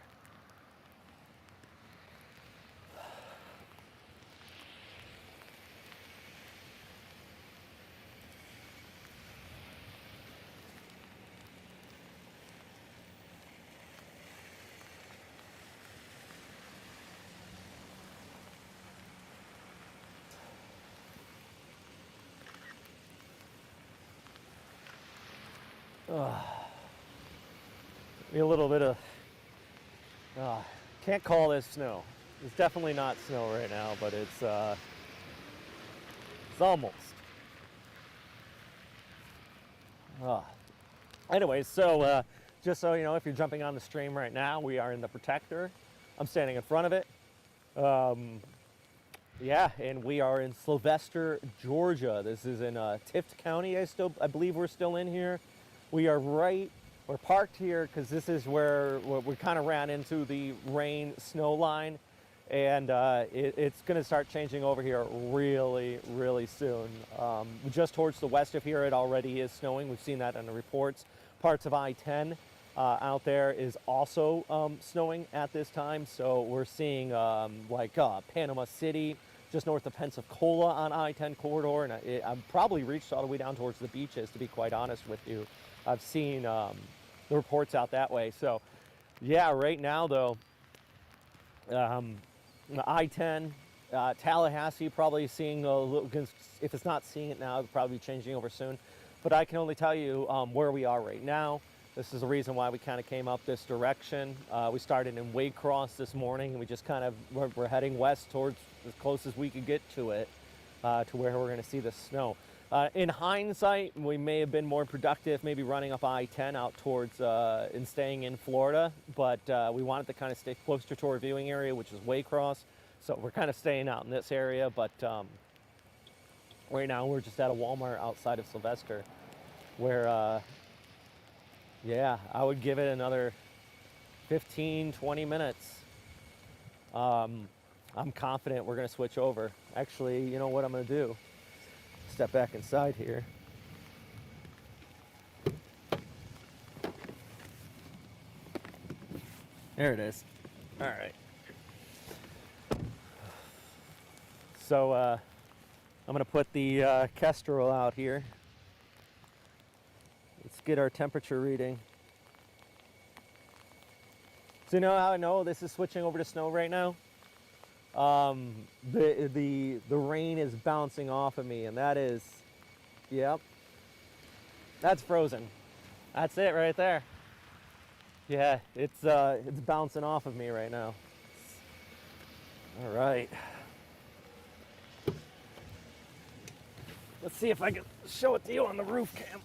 S1: A little bit of can't call this snow. It's definitely not snow right now, but it's almost. Anyway, so just so you know, if you're jumping on the stream right now, we are in the Protector. I'm standing in front of it. Yeah, and we are in Sylvester, Georgia. This is in Tift County. I believe we're still in here. We're parked here because this is where we kind of ran into the rain snow line, and it's going to start changing over here really, really soon. Just towards the west of here, it already is snowing. We've seen that in the reports. Parts of I-10 out there is also snowing at this time. So we're seeing Panama City, just north of Pensacola on I-10 corridor, and I've probably reached all the way down towards the beaches, to be quite honest with you. I've seen the reports out that way. So yeah, right now though, I-10, Tallahassee probably seeing a little, if it's not seeing it now, it'll probably be changing over soon. But I can only tell you where we are right now. This is the reason why we kind of came up this direction. We started in Waycross this morning, and we just kind of, we're heading west towards as close as we could get to it, to where we're gonna see the snow. In hindsight, we may have been more productive, maybe running up I-10 out towards and staying in Florida, but we wanted to kind of stay closer to our viewing area, which is Waycross. So we're kind of staying out in this area, but right now we're just at a Walmart outside of Sylvester, where, yeah, I would give it another 15, 20 minutes. I'm confident we're gonna switch over. Actually, you know what I'm gonna do? Step back inside here. There it is. All right. So I'm gonna put the Kestrel out here. Let's get our temperature reading. So you know how I know this is switching over to snow right now? The rain is bouncing off of me, and that is, yep, that's frozen. That's it right there. Yeah, it's bouncing off of me right now. All right. Let's see if I can show it to you on the roof cam.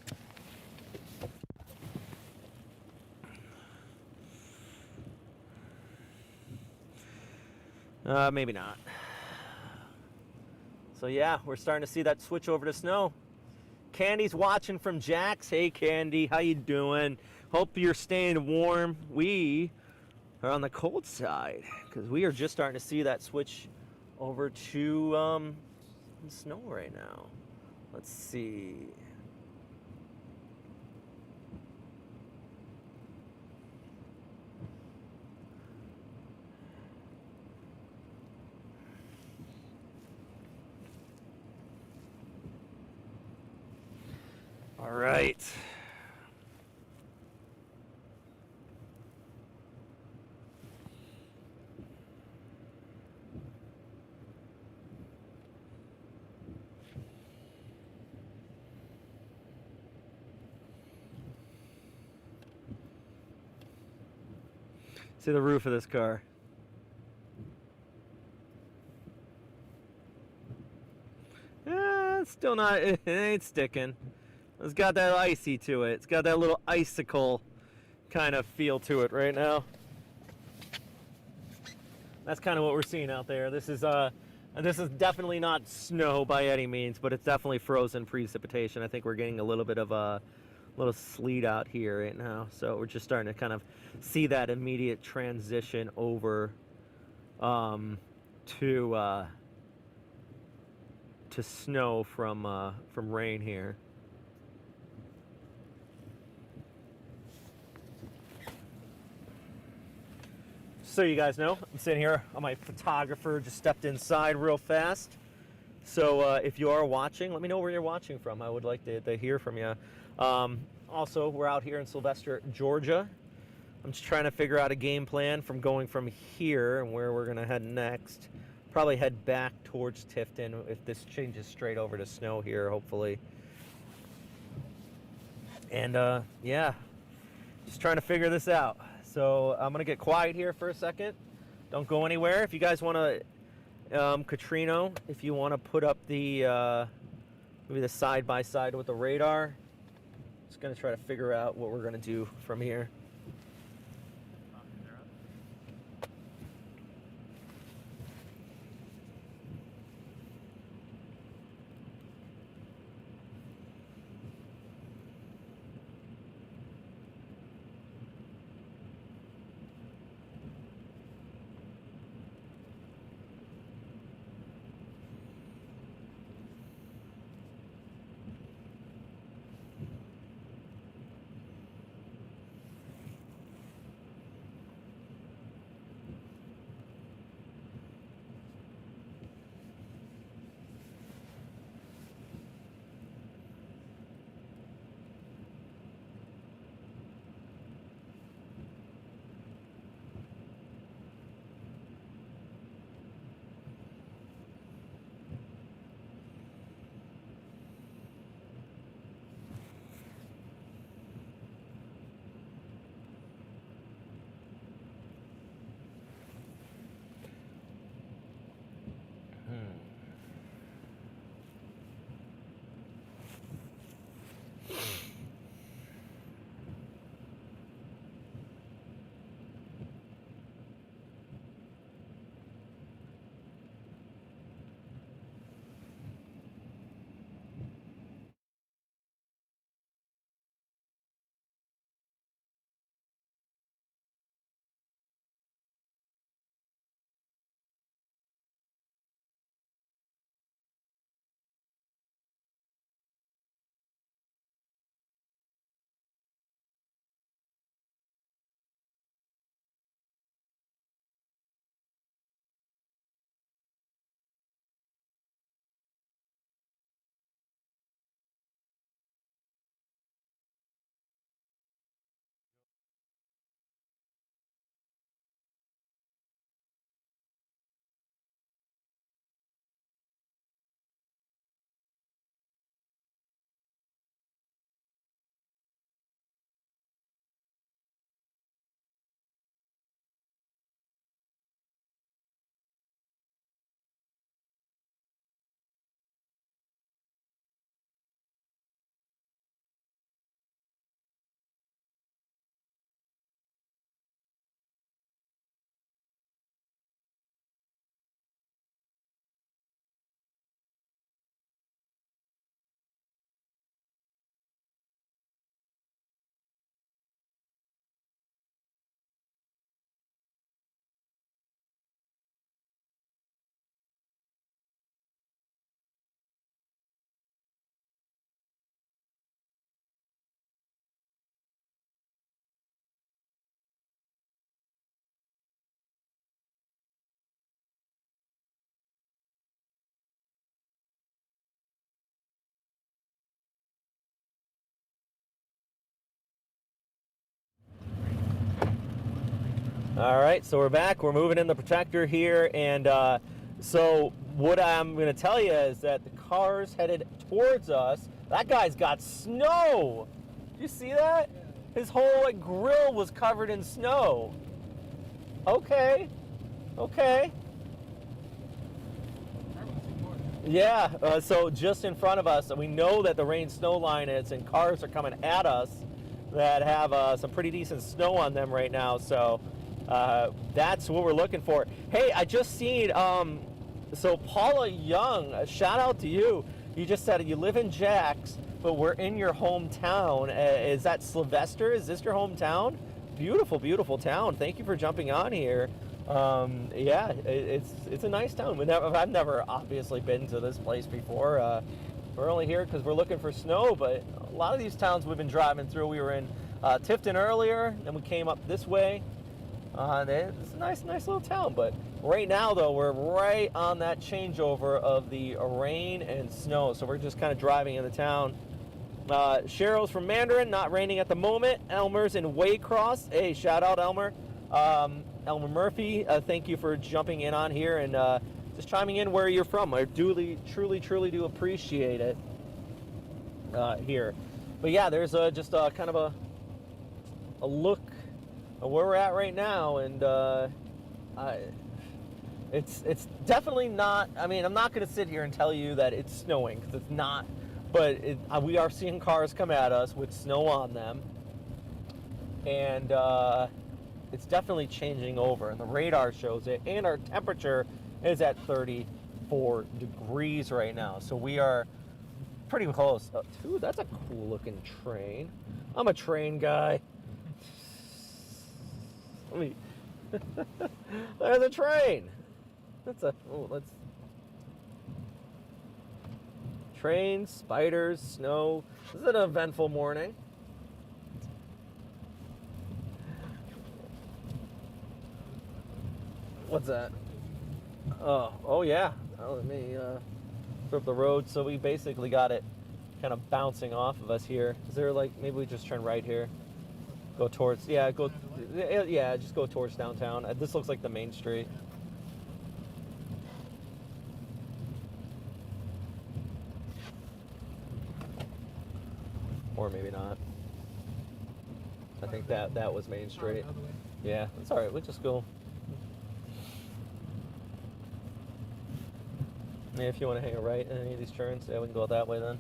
S1: Maybe not. So yeah, we're starting to see that switch over to snow. Candy's watching from Jack's. Hey Candy, how you doing? Hope you're staying warm. We are on the cold side because we are just starting to see that switch over to snow right now. Let's see. All right. See the roof of this car. It's still not, it ain't sticking. It's got that icy to it. It's got that little icicle kind of feel to it right now. That's kind of what we're seeing out there. This is definitely not snow by any means, but it's definitely frozen precipitation. I think we're getting a little bit of a little sleet out here right now. So we're just starting to kind of see that immediate transition over to snow from rain here. So you guys know, I'm sitting here on my photographer, just stepped inside real fast. So if you are watching, let me know where you're watching from. I would like to hear from you. Also, we're out here in Sylvester, Georgia. I'm just trying to figure out a game plan from going from here and where we're going to head next. Probably head back towards Tifton if this changes straight over to snow here, hopefully. And yeah, just trying to figure this out. So I'm going to get quiet here for a second. Don't go anywhere. If you guys want to, Katrino, if you want to put up the, maybe the side-by-side with the radar. Just going to try to figure out what we're going to do from here. All right, so we're back. We're moving in the Protector here, and so what I'm going to tell you is that the car's headed towards us. That guy's got snow. Did you see that? His whole grill was covered in snow. Okay. Yeah, so just in front of us, we know that the rain snow line is, and cars are coming at us that have some pretty decent snow on them right now, so that's what we're looking for. Hey, I just seen, so Paula Young, a shout out to you. You just said you live in Jax, but we're in your hometown. Is that Sylvester? Is this your hometown? Beautiful, beautiful town. Thank you for jumping on here. Yeah, it's a nice town. I've never obviously been to this place before. We're only here because we're looking for snow, but a lot of these towns we've been driving through. We were in Tifton earlier, then we came up this way. It's a nice little town, but right now though we're right on that changeover of the rain and snow, so we're just kind of driving into town. Cheryl's from Mandarin, not raining at the moment. Elmer's in Waycross. Hey, shout out Elmer. Elmer Murphy, thank you for jumping in on here and just chiming in where you're from. I truly do appreciate it here. But yeah, there's just kind of a look at where we're at right now, and it's definitely not. I mean, I'm not going to sit here and tell you that it's snowing because it's not. But we are seeing cars come at us with snow on them, and it's definitely changing over, and the radar shows it, and our temperature is at 34 degrees right now, so we are pretty close. Dude, that's a cool looking train. I'm a train guy. There's a train. Let's trains, spiders, snow. This is an eventful morning. What's that? Oh yeah. Let me throw up the road. So we basically got it kind of bouncing off of us here. Is there like, maybe we just turn right here? Go towards, yeah, just go towards downtown. This looks like the main street. Or maybe not. I think that was Main Street. Yeah, it's all right. We'll just go. Yeah, if you want to hang a right in any of these turns, yeah, we can go that way then.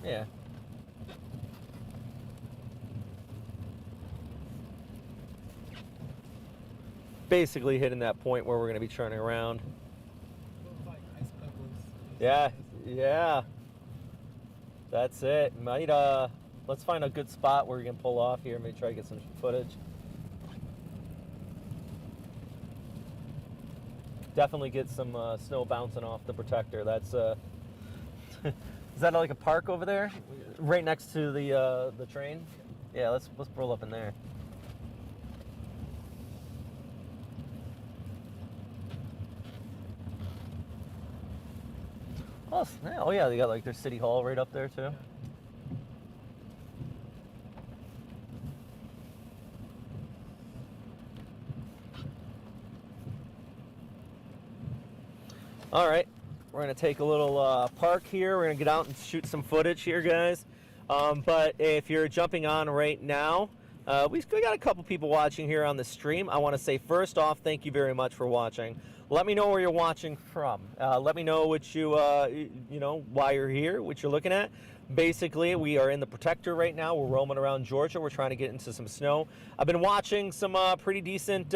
S1: Yeah. Basically hitting that point where we're going to be turning around. Yeah. That's it. Might let's find a good spot where we can pull off here. Maybe try to get some footage. Definitely get some snow bouncing off the Protector. That's is that like a park over there, right next to the train? Yeah, let's roll up in there. Oh yeah, they got like their city hall right up there too. All right, we're gonna take a little park here. We're gonna get out and shoot some footage here, guys. But if you're jumping on right now, we got a couple people watching here on the stream. I want to say first off, thank you very much for watching. Let me know where you're watching from. Let me know what why you're here, what you're looking at. Basically, we are in the Protector right now. We're roaming around Georgia. We're trying to get into some snow. I've been watching some pretty decent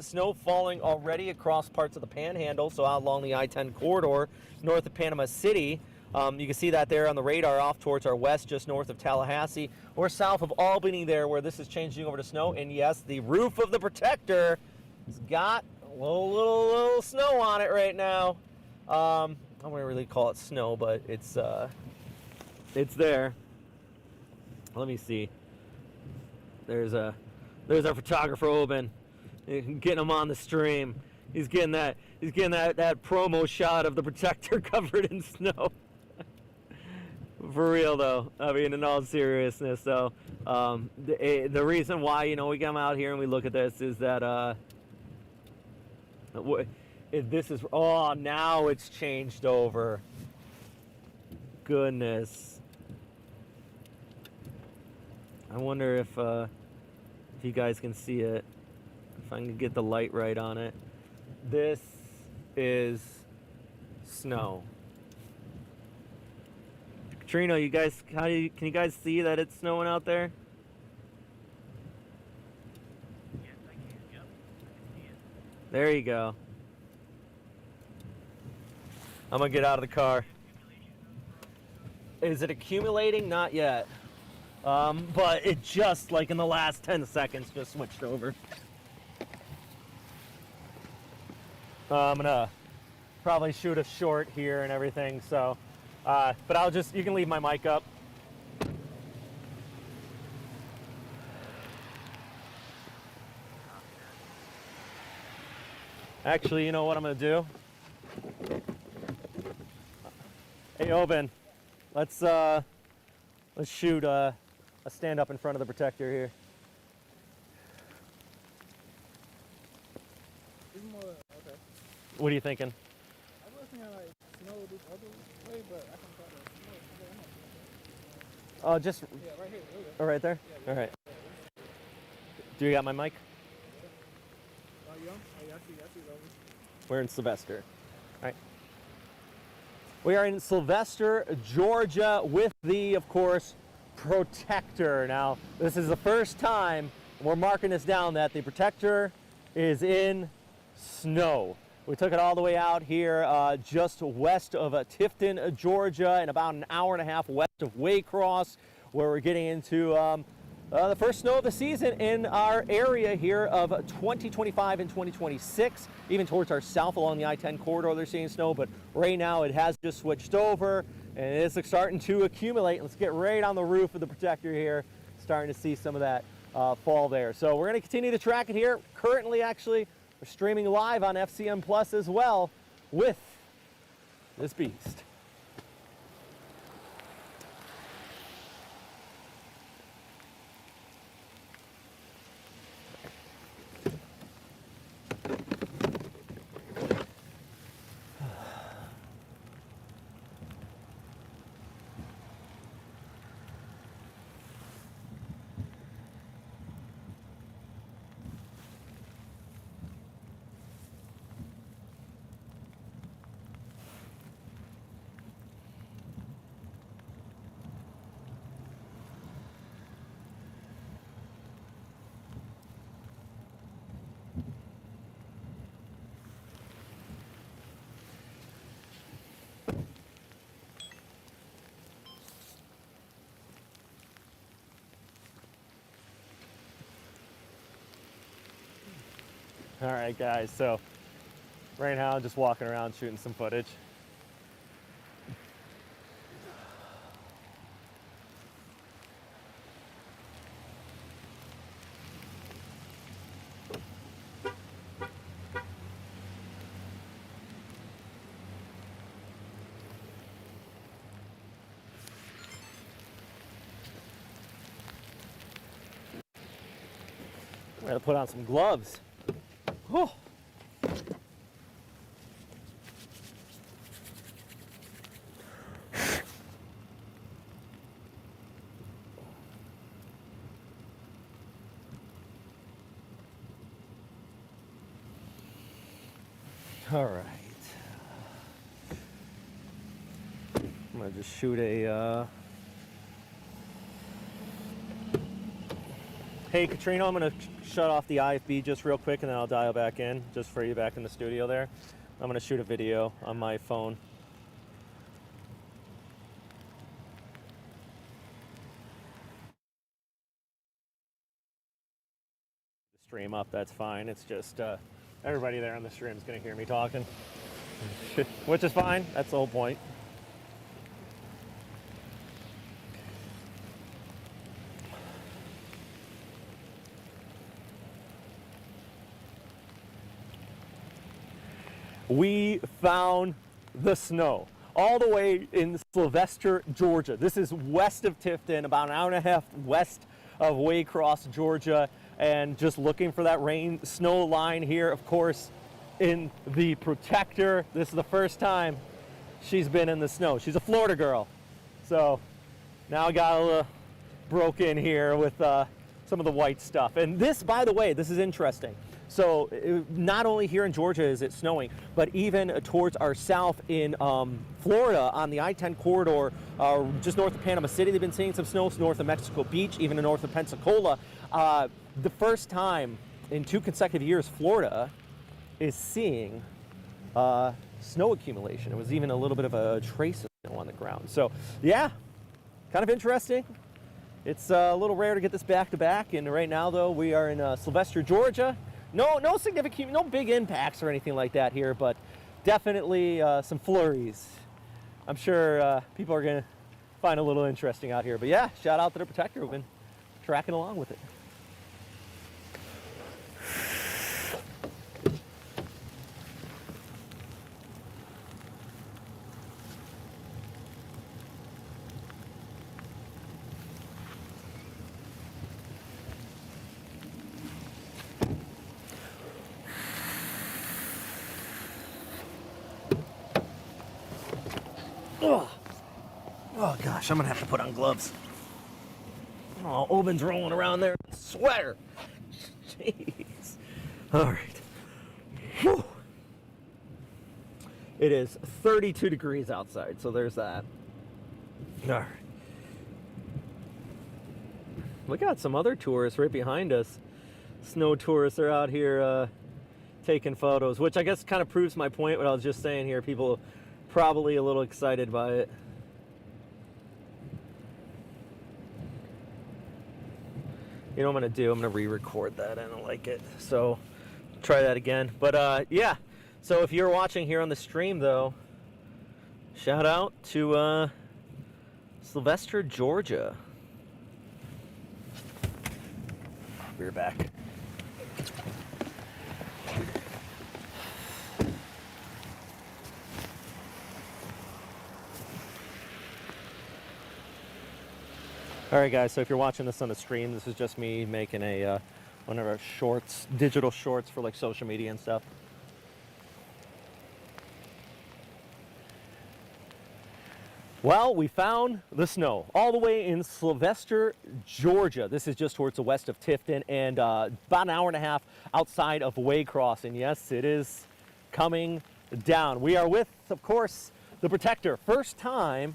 S1: snow falling already across parts of the Panhandle, so out along the I-10 corridor north of Panama City. You can see that there on the radar off towards our west, just north of Tallahassee. We're south of Albany there, where this is changing over to snow. And yes, the roof of the Protector has got a little snow on it right now. I don't really call it snow, but it's there. Let me see. There's our photographer Oben, getting him on the stream. He's getting that promo shot of the Protector covered in snow. For real though, I mean, in all seriousness, though, the reason why, you know, we come out here and we look at this is that this is, oh, now it's changed over. Goodness. I wonder if you guys can see it, if I can get the light right on it. This is snow. Katrina, you guys, can you guys see that it's snowing out there?
S3: Yes, I can. Yep, I can see it.
S1: There you go. I'm gonna get out of the car. Is it accumulating? Not yet. But it just, like in the last 10 seconds, just switched over. I'm gonna probably shoot a short here and everything, so, but I'll just, you can leave my mic up. Actually, you know what I'm gonna do? Hey, Oben, let's shoot a stand up in front of the protector here.
S2: It's more, okay.
S1: What are you thinking?
S2: I was thinking like snow this other way, but I can try to snow.
S1: Oh, just
S2: Yeah, right here. There we go.
S1: oh, right there?
S2: Yeah,
S1: All right. Do you got my mic?
S2: Oh, you on? Oh, yeah, I see it over.
S1: We're in Sylvester. All right. We are in Sylvester, Georgia with the, of course, Protector. Now, this is the first time we're marking this down that the Protector is in snow. We took it all the way out here just west of Tifton, Georgia, and about an hour and a half west of Waycross, where we're getting into the first snow of the season in our area here of 2025 and 2026. Even towards our south along the I-10 corridor, they're seeing snow, but right now it has just switched over and it's starting to accumulate. Let's get right on the roof of the Protector here, starting to see some of that fall there. So we're going to continue to track it here. Currently, actually, we're streaming live on FCM Plus as well with this beast. All right, guys, so right now I'm just walking around shooting some footage. I'm gonna put on some gloves. Whew. All right. I'm gonna just shoot a. Hey, Katrina, I'm gonna shut off the IFB just real quick, and then I'll dial back in just for you back in the studio there. I'm gonna shoot a video on my phone. Stream up, that's fine. It's just everybody there on the stream is gonna hear me talking, which is fine. That's the whole point. We found the snow. all the way in Sylvester, Georgia. This is west of Tifton, about an hour and a half west of Waycross, Georgia, and just looking for that rain snow line here, of course, in the Protector. This is the first time she's been in the snow. She's a Florida girl, so now I got a little broke in here with some of the white stuff. And this, by the way, this is interesting. So not only here in Georgia is it snowing, but even towards our south in Florida on the I-10 corridor, just north of Panama City, they've been seeing some snow, north of Mexico Beach, even north of Pensacola. The first time in 2 consecutive years, Florida is seeing snow accumulation. It was even a little bit of a trace of snow on the ground. So yeah, kind of interesting. It's a little rare to get this back to back, and right now though we are in Sylvester, Georgia. No significant, no big impacts or anything like that here, but definitely some flurries. I'm sure people are gonna find a little interesting out here. But yeah, shout out to the Protector. We've been tracking along with it. Oh gosh, I'm gonna have to put on gloves. Oh, Oben's rolling around there in a sweater. Jeez. All right. Whew. It is 32 degrees outside, so there's that. All right. Look at some other tourists right behind us. Snow tourists are out here taking photos, which I guess kind of proves my point, what I was just saying here. People are probably a little excited by it. You know what I'm going to do? I'm going to re-record that. I don't like it. So try that again. But yeah, so if you're watching here on the stream, though, shout out to Sylvester, Georgia. We're back. All right, guys, so if you're watching this on the stream, this is just me making a one of our shorts, digital shorts for like social media and stuff. Well, we found the snow all the way in Sylvester, Georgia. This is just towards the west of Tifton and about an hour and a half outside of Waycross. And yes, it is coming down. We are with, of course, the Protector. First time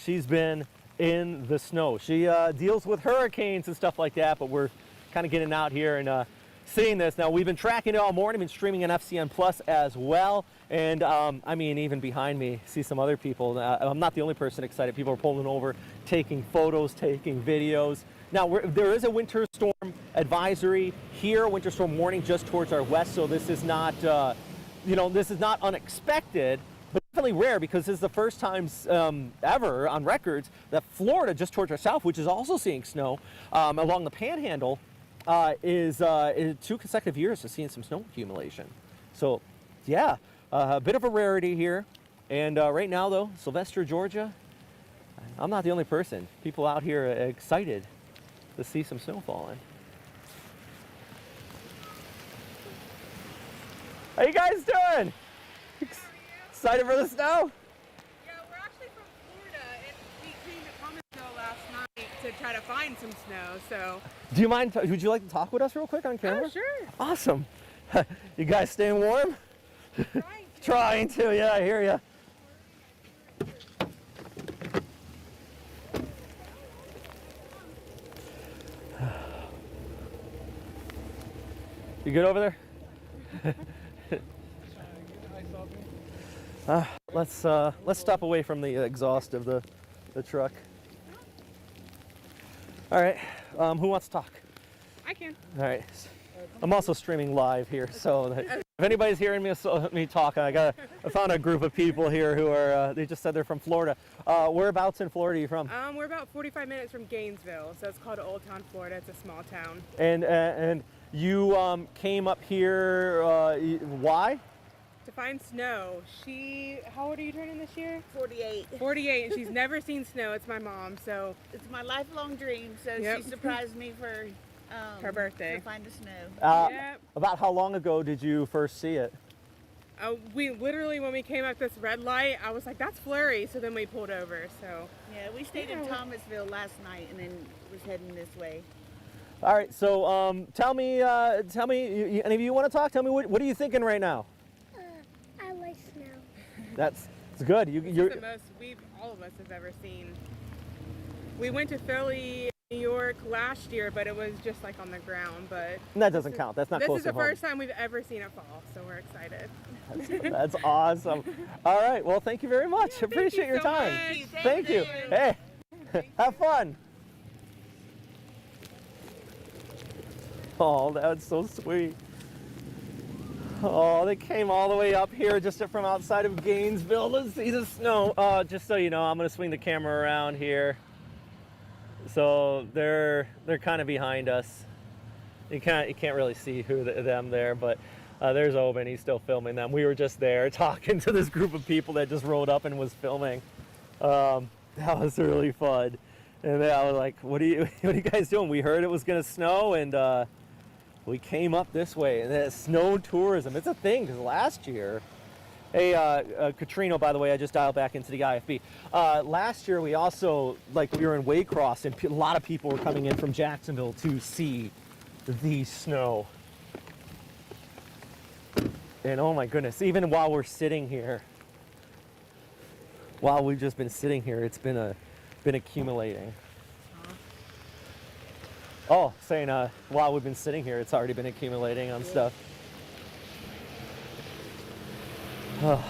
S1: she's been in the snow. She deals with hurricanes and stuff like that, but we're kind of getting out here and seeing this. Now, we've been tracking it all morning, been streaming on FCN Plus as well. And I mean, even behind me, see some other people. I'm not the only person excited. People are pulling over, taking photos, taking videos. Now, there is a winter storm advisory here, winter storm warning just towards our west. So this is not, this is not unexpected, but definitely rare because this is the first time ever on records that Florida, just towards our south, which is also seeing snow along the Panhandle, is in 2 consecutive years of seeing some snow accumulation. So, yeah, a bit of a rarity here. And right now, though, Sylvester, Georgia, I'm not the only person. People out here are excited to see some snow falling. How you guys doing? Excited for the snow?
S4: Yeah, we're actually from Florida, and we came to Thomasville last night to try to find some snow, so...
S1: Do you mind, would you like to talk with us real quick on camera?
S4: Oh, sure.
S1: Awesome. You guys staying warm? Trying to, yeah, I hear you. You good over there? Let's stop away from the exhaust of the truck. All right, who wants to talk?
S4: I can.
S1: All right, I'm also streaming live here, so if anybody's hearing me talk, I found a group of people here who are, they just said they're from Florida. Whereabouts in Florida are you from?
S4: We're about 45 minutes from Gainesville, so it's called Old Town, Florida. It's a small town.
S1: And you came up here, why?
S4: to find snow. How old are you turning this year?
S5: 48.
S4: 48, and she's never seen snow. It's my mom, so
S5: It's my lifelong dream, so
S4: Yep.
S5: she surprised me for
S4: Her birthday.
S5: to find the snow.
S4: Yep.
S1: About how long ago did you first see it?
S4: We literally, when we came up this red light, I was like, that's flurry. So then we pulled over. So
S5: Yeah, we stayed in Thomasville last night and then was heading this way.
S1: All right, so tell me, any of you want to talk? Tell me, what are you thinking right now?
S6: I like snow.
S1: It's good.
S4: this is the most all of us have ever seen. We went to Philly, New York last year, but it was just like on the ground. But
S1: That doesn't count. That's not
S4: this
S1: close
S4: is the
S1: to home.
S4: first time we've ever seen it fall, so we're excited.
S1: That's awesome. All right, well, thank you very much. Appreciate your
S4: so
S1: time.
S4: much.
S1: Thank you. Hey, have fun. Oh, that's so sweet. Oh, they came all the way up here just from outside of Gainesville to see the snow. Just so you know, I'm gonna swing the camera around here. So they're kind of behind us. You can't really see them there, but there's Oben. He's still filming them. We were just there talking to this group of people that just rode up and was filming. That was really fun. And then I was like, "What are you guys doing?" We heard it was gonna snow, and we came up this way. And snow tourism, it's a thing because last year. Hey, Katrina, by the way, I just dialed back into the IFB. Last year, we also, we were in Waycross, and a lot of people were coming in from Jacksonville to see the snow. And oh my goodness, even while we're sitting here, while we've just been sitting here, it's been accumulating. Oh, saying while we've been sitting here, it's already been accumulating on stuff. Oh.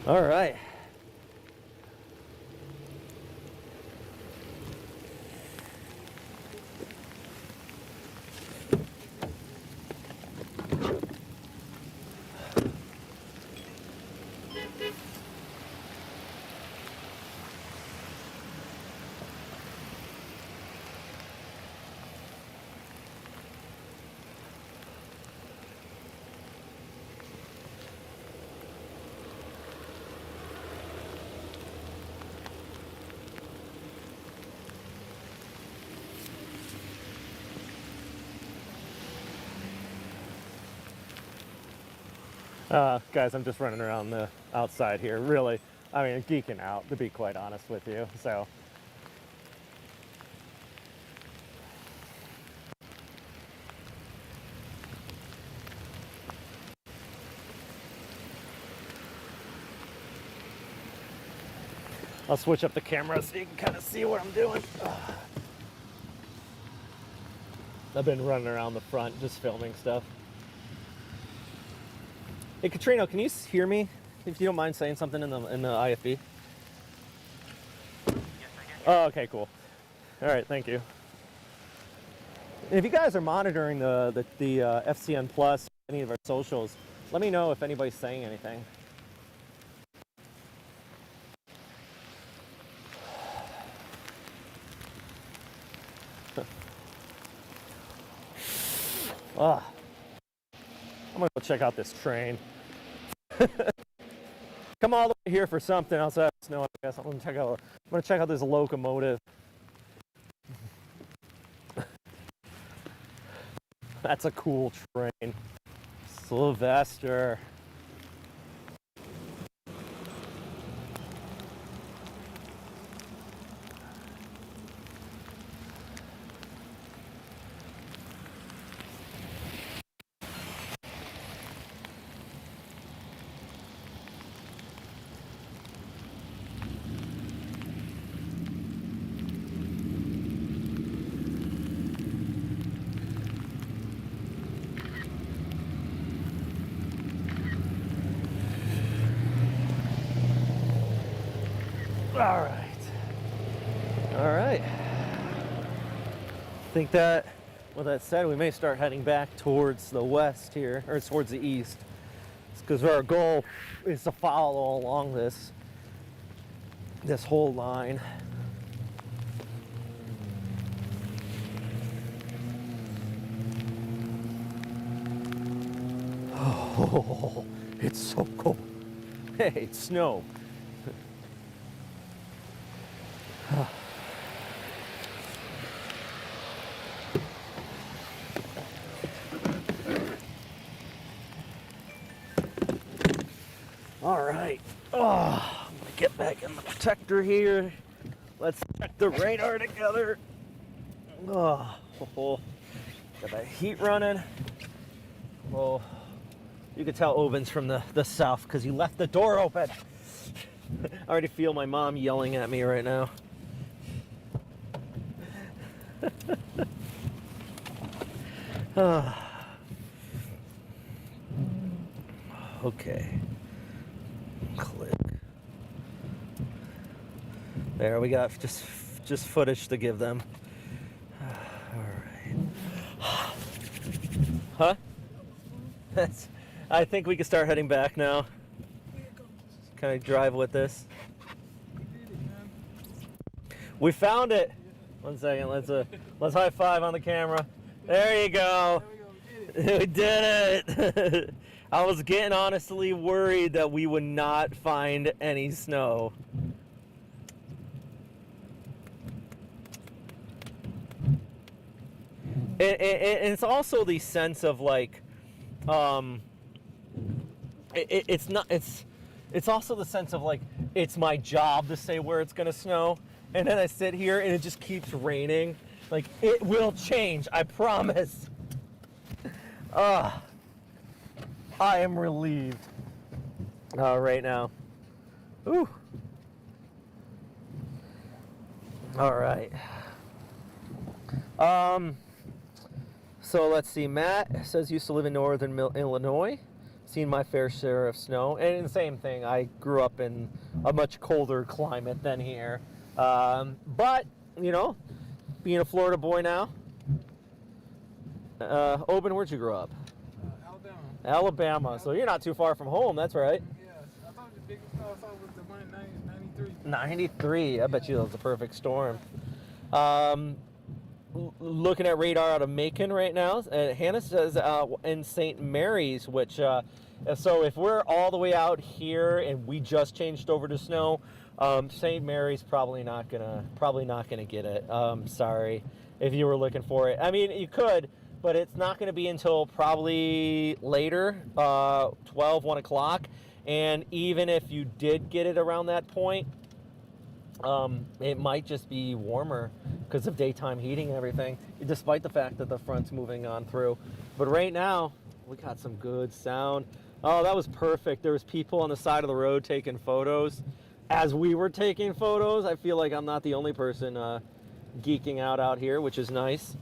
S1: All right. Guys, I'm just running around the outside here. Really, I mean, geeking out, to be quite honest with you. So, I'll switch up the camera so you can kind of see what I'm doing. I've been running around the front just filming stuff. Hey, Katrina, can you hear me? If you don't mind saying something in the IFB.
S3: Yes, I can.
S1: Oh, okay, cool. All right, thank you. And if you guys are monitoring the FCN Plus, any of our socials, let me know if anybody's saying anything. I'm gonna go check out this train. Come all the way here for something outside of snow, I guess. I'm gonna check out this locomotive. That's a cool train. Sylvester. All right. I think that, with that said, we may start heading back towards the west here, or towards the east, because our goal is to follow along this whole line. Oh, it's so cold. Hey, it's snow. All right. Oh, I'm gonna get back in the protector here. Let's check the radar together. Oh, got that heat running. Well, you could tell Owen's from the south because he left the door open. I already feel my mom yelling at me right now. Okay. Click. There we got just footage to give them. All right. Huh? I think we can start heading back now. Can I drive with this? We found it. 1 second. Let's high five on the camera. There you go. We did it. I was getting honestly worried that we would not find any snow. And it's also the sense of like, it's also the sense of like, it's my job to say where it's gonna snow, and then I sit here and it just keeps raining. Like, it will change, I promise. I am relieved. Right now. Ooh. All right. So let's see. Matt says used to live in northern Illinois. Seen my fair share of snow, and the same thing. I grew up in a much colder climate than here. But you know, being a Florida boy now. Oben, where'd you grow up?
S2: Alabama.
S1: Alabama. So you're not too far from home. That's right.
S2: Yeah, I thought the biggest snow I saw was the one in 93.
S1: 93. I bet you that was a perfect storm. Looking at radar out of Macon right now. Hannah says in St. Mary's, which so if we're all the way out here and we just changed over to snow, St. Mary's probably not gonna get it. Sorry if you were looking for it. I mean, you could, but it's not going to be until probably later, 12, 1 o'clock. And even if you did get it around that point, it might just be warmer because of daytime heating and everything, despite the fact that the front's moving on through. But right now, we got some good sound. Oh, that was perfect. There was people on the side of the road taking photos. As we were taking photos, I feel like I'm not the only person geeking out here, which is nice.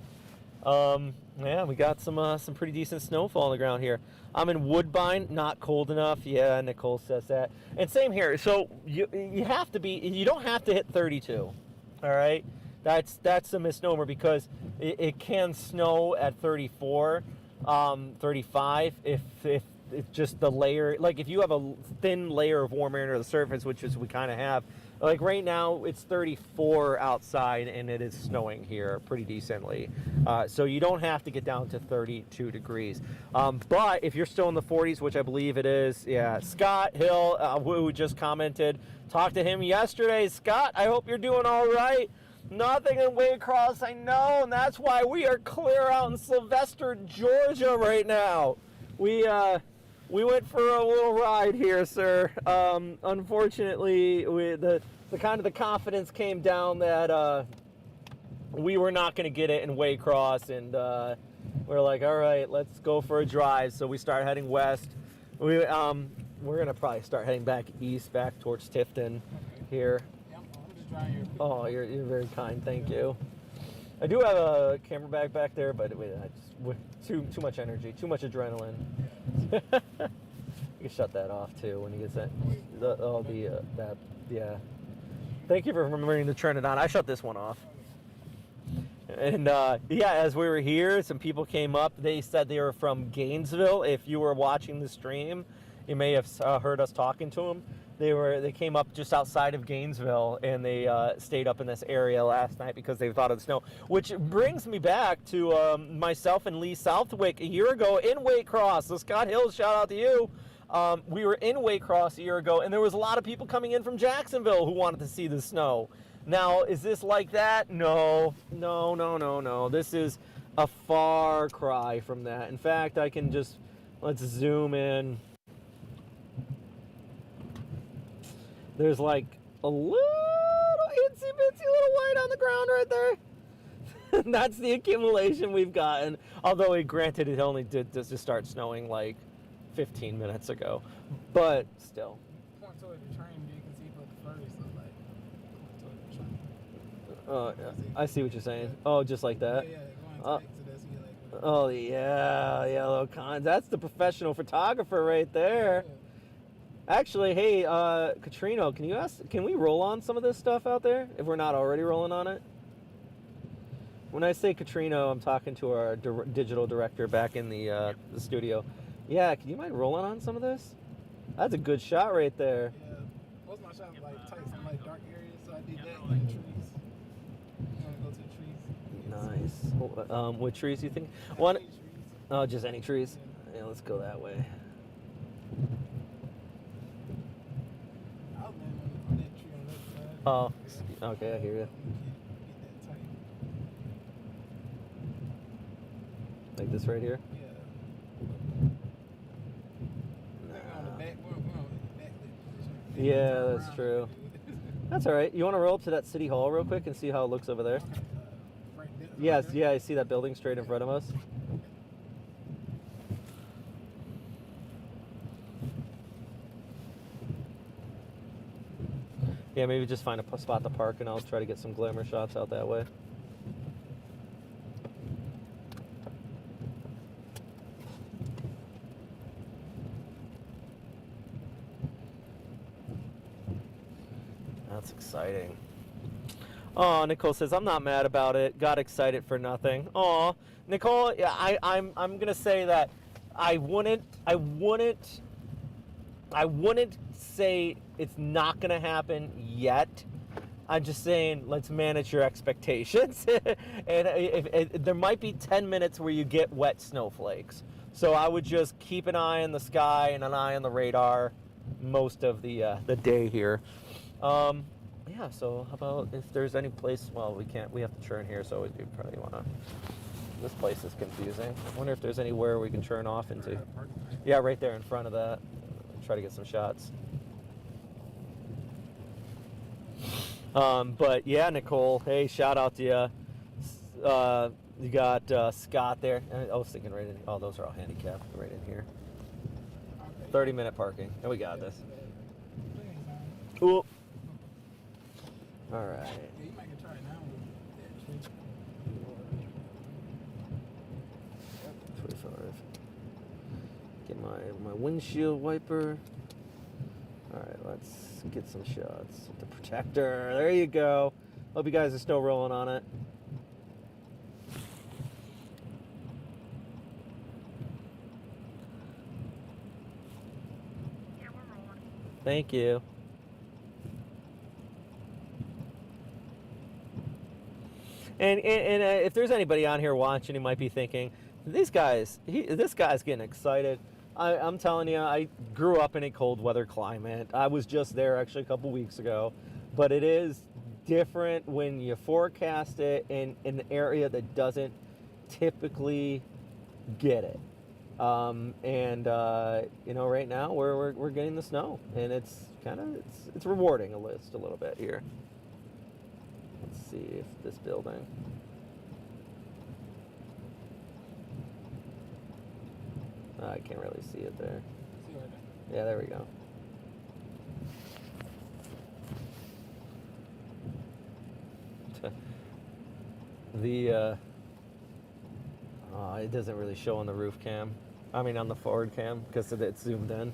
S1: Yeah, we got some pretty decent snowfall on the ground here. I'm in Woodbine, not cold enough. Yeah, Nicole says that. And same here. So you don't have to hit 32. All right, that's a misnomer because it can snow at 34, 35 if it's just the layer. Like if you have a thin layer of warm air under the surface, which is we kind of have. Like right now, it's 34 outside, and it is snowing here pretty decently. So you don't have to get down to 32 degrees. But if you're still in the 40s, which I believe it is, yeah. Scott Hill, who just commented, talked to him yesterday. Scott, I hope you're doing all right. Nothing in Waycross, I know, and that's why we are clear out in Sylvester, Georgia right now. We went for a little ride here, sir. Unfortunately, the confidence came down that we were not going to get it in Waycross, and we're like, all right, let's go for a drive. So we start heading west. We're going to probably start heading back east, back towards Tifton here.
S2: Yep, I'm just trying here.
S1: Oh, you're very kind. Thank you. I do have a camera bag back there, but too much energy, too much adrenaline. You can shut that off too when you get that. Yeah. Thank you for remembering to turn it on. I shut this one off. And yeah, as we were here, some people came up. They said they were from Gainesville. If you were watching the stream, you may have heard us talking to them. They came up just outside of Gainesville, and they stayed up in this area last night because they thought of the snow. Which brings me back to myself and Lee Southwick a year ago in Waycross. So Scott Hills, shout out to you. We were in Waycross a year ago, and there was a lot of people coming in from Jacksonville who wanted to see the snow. Now, is this like that? No. This is a far cry from that. In fact, I can just, let's zoom in. There's like a little itsy bitsy little white on the ground right there. That's the accumulation we've gotten. Although, granted, it only did just start snowing like 15 minutes ago. But still.
S2: Point toward the train, you can see what the furthest look like. Point toward the train.
S1: I see what you're saying. Oh, just like that?
S2: Yeah, going to so that's like.
S1: Oh, yeah, little cons. That's the professional photographer right there.
S2: Yeah.
S1: Actually, hey, Katrina, can we roll on some of this stuff out there if we're not already rolling on it? When I say Katrina, I'm talking to our digital director back in the studio. Yeah, can you mind rolling on some of this? That's a good shot right there.
S2: Yeah, most of my shots like tight some like dark areas, so I did that in the trees. I'm gonna go to the trees.
S1: Nice. What trees do you think?
S2: Like
S1: One.
S2: any trees.
S1: Oh, just any trees. Yeah, let's go that way.
S2: I was landing on that tree on the other side.
S1: Oh, okay, I hear you.
S2: Get that tight.
S1: Like this right here.
S2: Yeah. On the back, we're on the back position.
S1: Yeah,
S2: Turn
S1: that's
S2: around.
S1: true. That's all right. You want to roll up to that city hall real quick and see how it looks over there?
S2: Right there.
S1: Yes, yeah, I see that building straight in front of us. Yeah, maybe just find a spot to park and I'll try to get some glamour shots out that way. That's exciting. Oh, Nicole says, I'm not mad about it. Got excited for nothing. Oh, Nicole, yeah, I'm gonna say that I wouldn't say it's not gonna happen yet. I'm just saying, let's manage your expectations. And if there might be 10 minutes where you get wet snowflakes. So I would just keep an eye on the sky and an eye on the radar most of the day here. Yeah, so how about if there's any place, well, we have to turn here, so we do probably want to, this place is confusing. I wonder if there's anywhere we can turn off into. Yeah, right there in front of that. Try to get some shots. But yeah, Nicole, hey, shout out to you. You got Scott there. I was thinking right in, oh, those are all handicapped right in here. 30-minute parking. And we got this. Cool. All right.
S2: Yeah, you might can try it now with that tree.
S1: 25. Get my windshield wiper. All right, let's get some shots with the protector. There you go. Hope you guys are still rolling on it.
S6: Yeah, we're rolling.
S1: Thank you. And if there's anybody on here watching who might be thinking, this guy's getting excited. I'm telling you, I grew up in a cold weather climate. I was just there actually a couple weeks ago. But it is different when you forecast it in an area that doesn't typically get it. You know, right now we're getting the snow, and it's rewarding a little bit here. Let's see if this building. I can't really see it there.
S2: See right there.
S1: Yeah, there we go. It doesn't really show on the roof cam. I mean, on the forward cam, because it's zoomed in.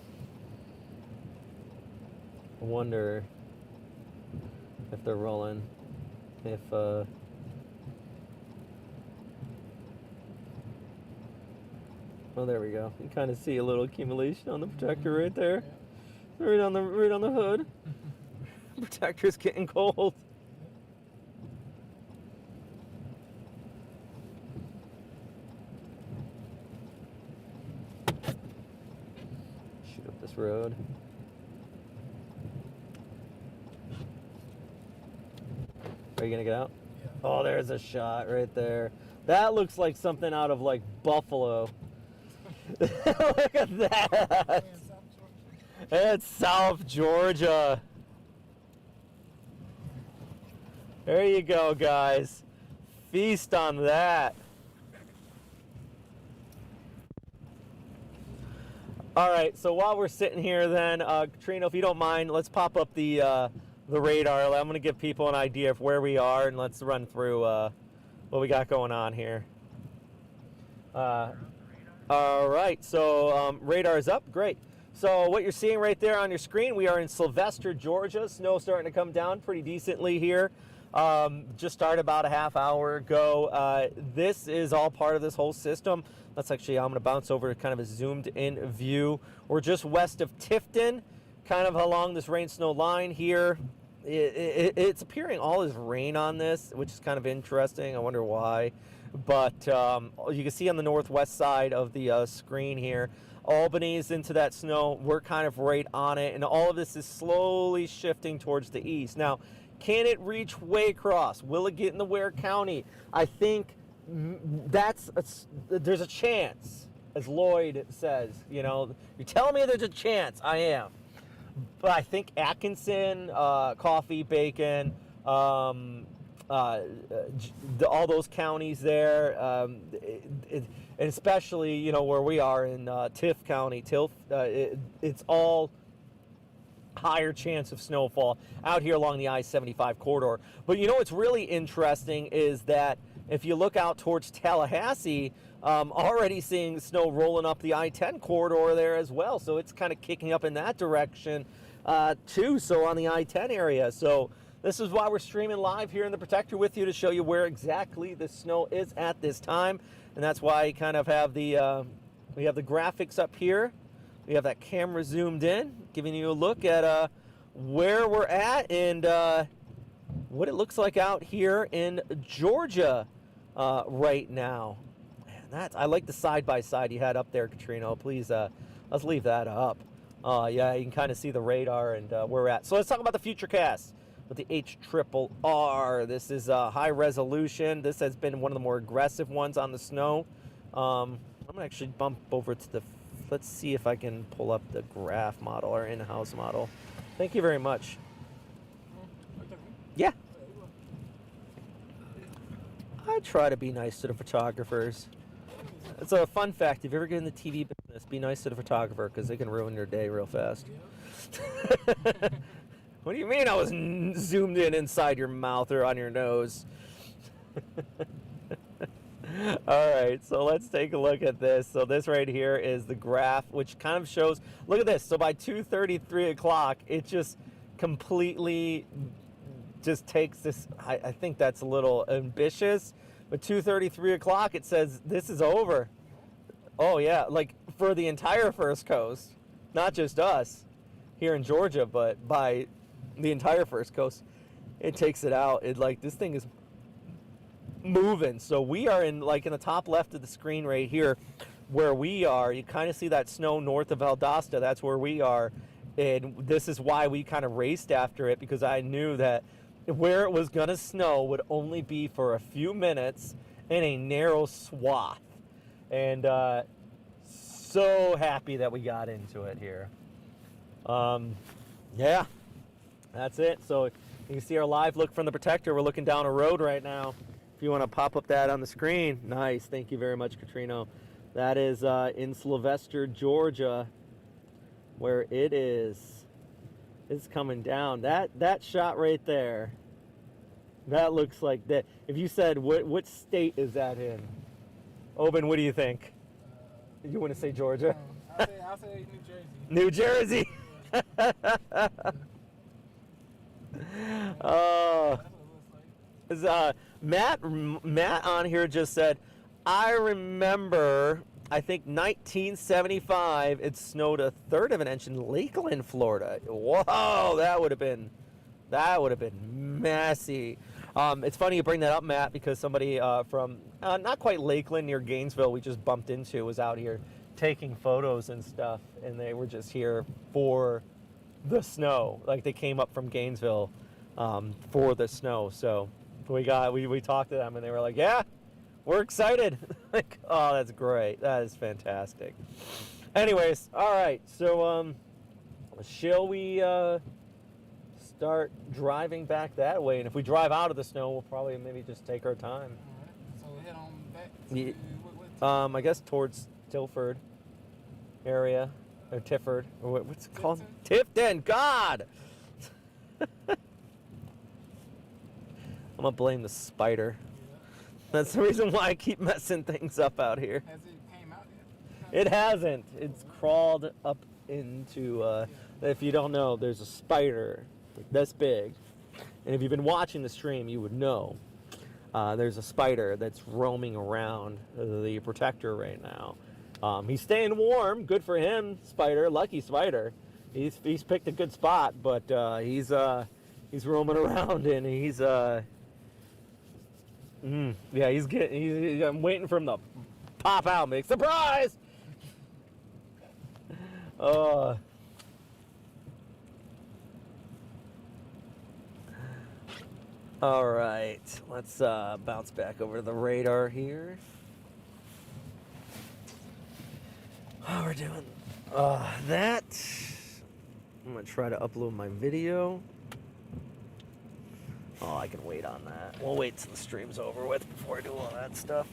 S1: I wonder if they're rolling. Oh, there we go. You kind of see a little accumulation on the protector right there. Right on the hood. Protector's getting cold. Shoot up this road. Are you gonna get out?
S2: Yeah.
S1: Oh, there's a shot right there. That looks like something out of like Buffalo. Look at that.
S2: And South Georgia.
S1: It's South Georgia. There you go, guys. Feast on that. All right, so while we're sitting here then, Katrina, if you don't mind, let's pop up the radar. I'm going to give people an idea of where we are, and let's run through what we got going on here. All right, so radar is up. Great. So what you're seeing right there on your screen, we are in Sylvester, Georgia. Snow starting to come down pretty decently here. Just started about a half hour ago. This is all part of this whole system. Let's actually, I'm going to bounce over to kind of a zoomed in view. We're just west of Tifton, kind of along this rain snow line here. It's appearing all as rain on this, which is kind of interesting. I wonder why. But you can see on the northwest side of the screen here, Albany's into that snow. We're kind of right on it, and all of this is slowly shifting towards the east. Now, can it reach Waycross? Will it get into Ware County? I think there's a chance, as Lloyd says. You know, you're telling me there's a chance. I am. But I think Atkinson, Coffee, Bacon, all those counties there, and especially, you know, where we are in Tiff County, it's all higher chance of snowfall out here along the I-75 corridor. But you know what's really interesting is that if you look out towards Tallahassee, already seeing snow rolling up the I-10 corridor there as well. So it's kind of kicking up in that direction too, so on the I-10 area. So this is why we're streaming live here in the Protector with you, to show you where exactly the snow is at this time. And that's why I kind of have the we have the graphics up here. We have that camera zoomed in, giving you a look at where we're at and what it looks like out here in Georgia right now. Man, I like the side-by-side you had up there, Katrina. Please, let's leave that up. Yeah, you can kind of see the radar and where we're at. So let's talk about the Futurecast with the HRRR. This is high resolution. This has been one of the more aggressive ones on the snow. I'm going to actually bump over to the... Let's see if I can pull up the graph model, or in-house model. Thank you very much. Yeah. I try to be nice to the photographers. It's a fun fact. If you ever get in the TV business, be nice to the photographer, because they can ruin your day real fast. What do you mean I was zoomed in inside your mouth or on your nose? All right, so let's take a look at this. So this right here is the graph, which kind of shows, look at this. So by 2:33 o'clock, it just completely just takes this. I think that's a little ambitious, but 2:33 o'clock, it says this is over. Oh yeah, like for the entire First Coast, not just us here in Georgia, but by the entire First Coast, it takes it out. It like, this thing is moving. So we are in the top left of the screen right here where we are. You kind of see that snow north of Valdosta. That's where we are, and this is why we kind of raced after it, because I knew that where it was gonna snow would only be for a few minutes in a narrow swath. And so happy that we got into it here. Yeah, that's it. So you can see our live look from the Protector. We're looking down a road right now. If you want to pop up that on the screen. Nice. Thank you very much, Katrina. That is in Sylvester, Georgia, where it is. It's coming down. That shot right there, that looks like that. If you said, what state is that in? Oben, what do you think? You want to say Georgia?
S2: I'll say New Jersey.
S1: New Jersey. Oh. Matt on here just said, I remember I think 1975, it snowed a third of an inch in Lakeland, Florida. Whoa, that would have been messy. It's funny you bring that up, Matt, because somebody from not quite Lakeland, near Gainesville, we just bumped into, was out here taking photos and stuff, and they were just here for the snow. Like, they came up from Gainesville for the snow. So we talked to them, and they were like, yeah, we're excited. Like, oh, that's great. That is fantastic. Anyways, all right. So shall we start driving back that way? And if we drive out of the snow, we'll probably maybe just take our time.
S2: All right. So we head on back to
S1: Ye-
S2: what
S1: I guess towards Tilford area, or Tifford, or what's it called? Tifton. God. I'm gonna blame the spider. That's the reason why I keep messing things up out here.
S2: has it came out yet?
S1: It hasn't. It's crawled up into. If you don't know, there's a spider like this big, and if you've been watching the stream, you would know. There's a spider that's roaming around the protector right now. He's staying warm. Good for him, spider. Lucky spider. He's picked a good spot, but he's roaming around, and he's I'm waiting for him to pop out, make surprise. All right, let's bounce back over to the radar here. Oh, we're doing that. I'm gonna try to upload my video. Oh, I can wait on that. We'll wait till the stream's over with before I do all that stuff.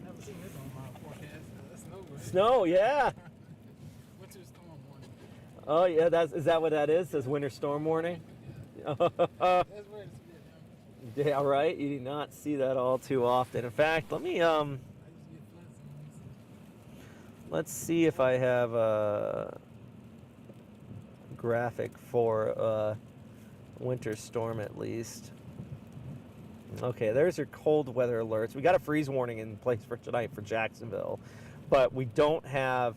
S2: Never seen this on my forecast. That's snow.
S1: Snow, yeah.
S2: Winter storm warning.
S1: Oh, yeah. Is that what that is? Says winter storm warning.
S2: That's where it's at.
S1: Yeah, right. You do not see that all too often. In fact, let me
S2: I used to get floods and
S1: let's see if I have a graphic for winter storm at least. Okay, there's your cold weather alerts. We got a freeze warning in place for tonight for Jacksonville, but we don't have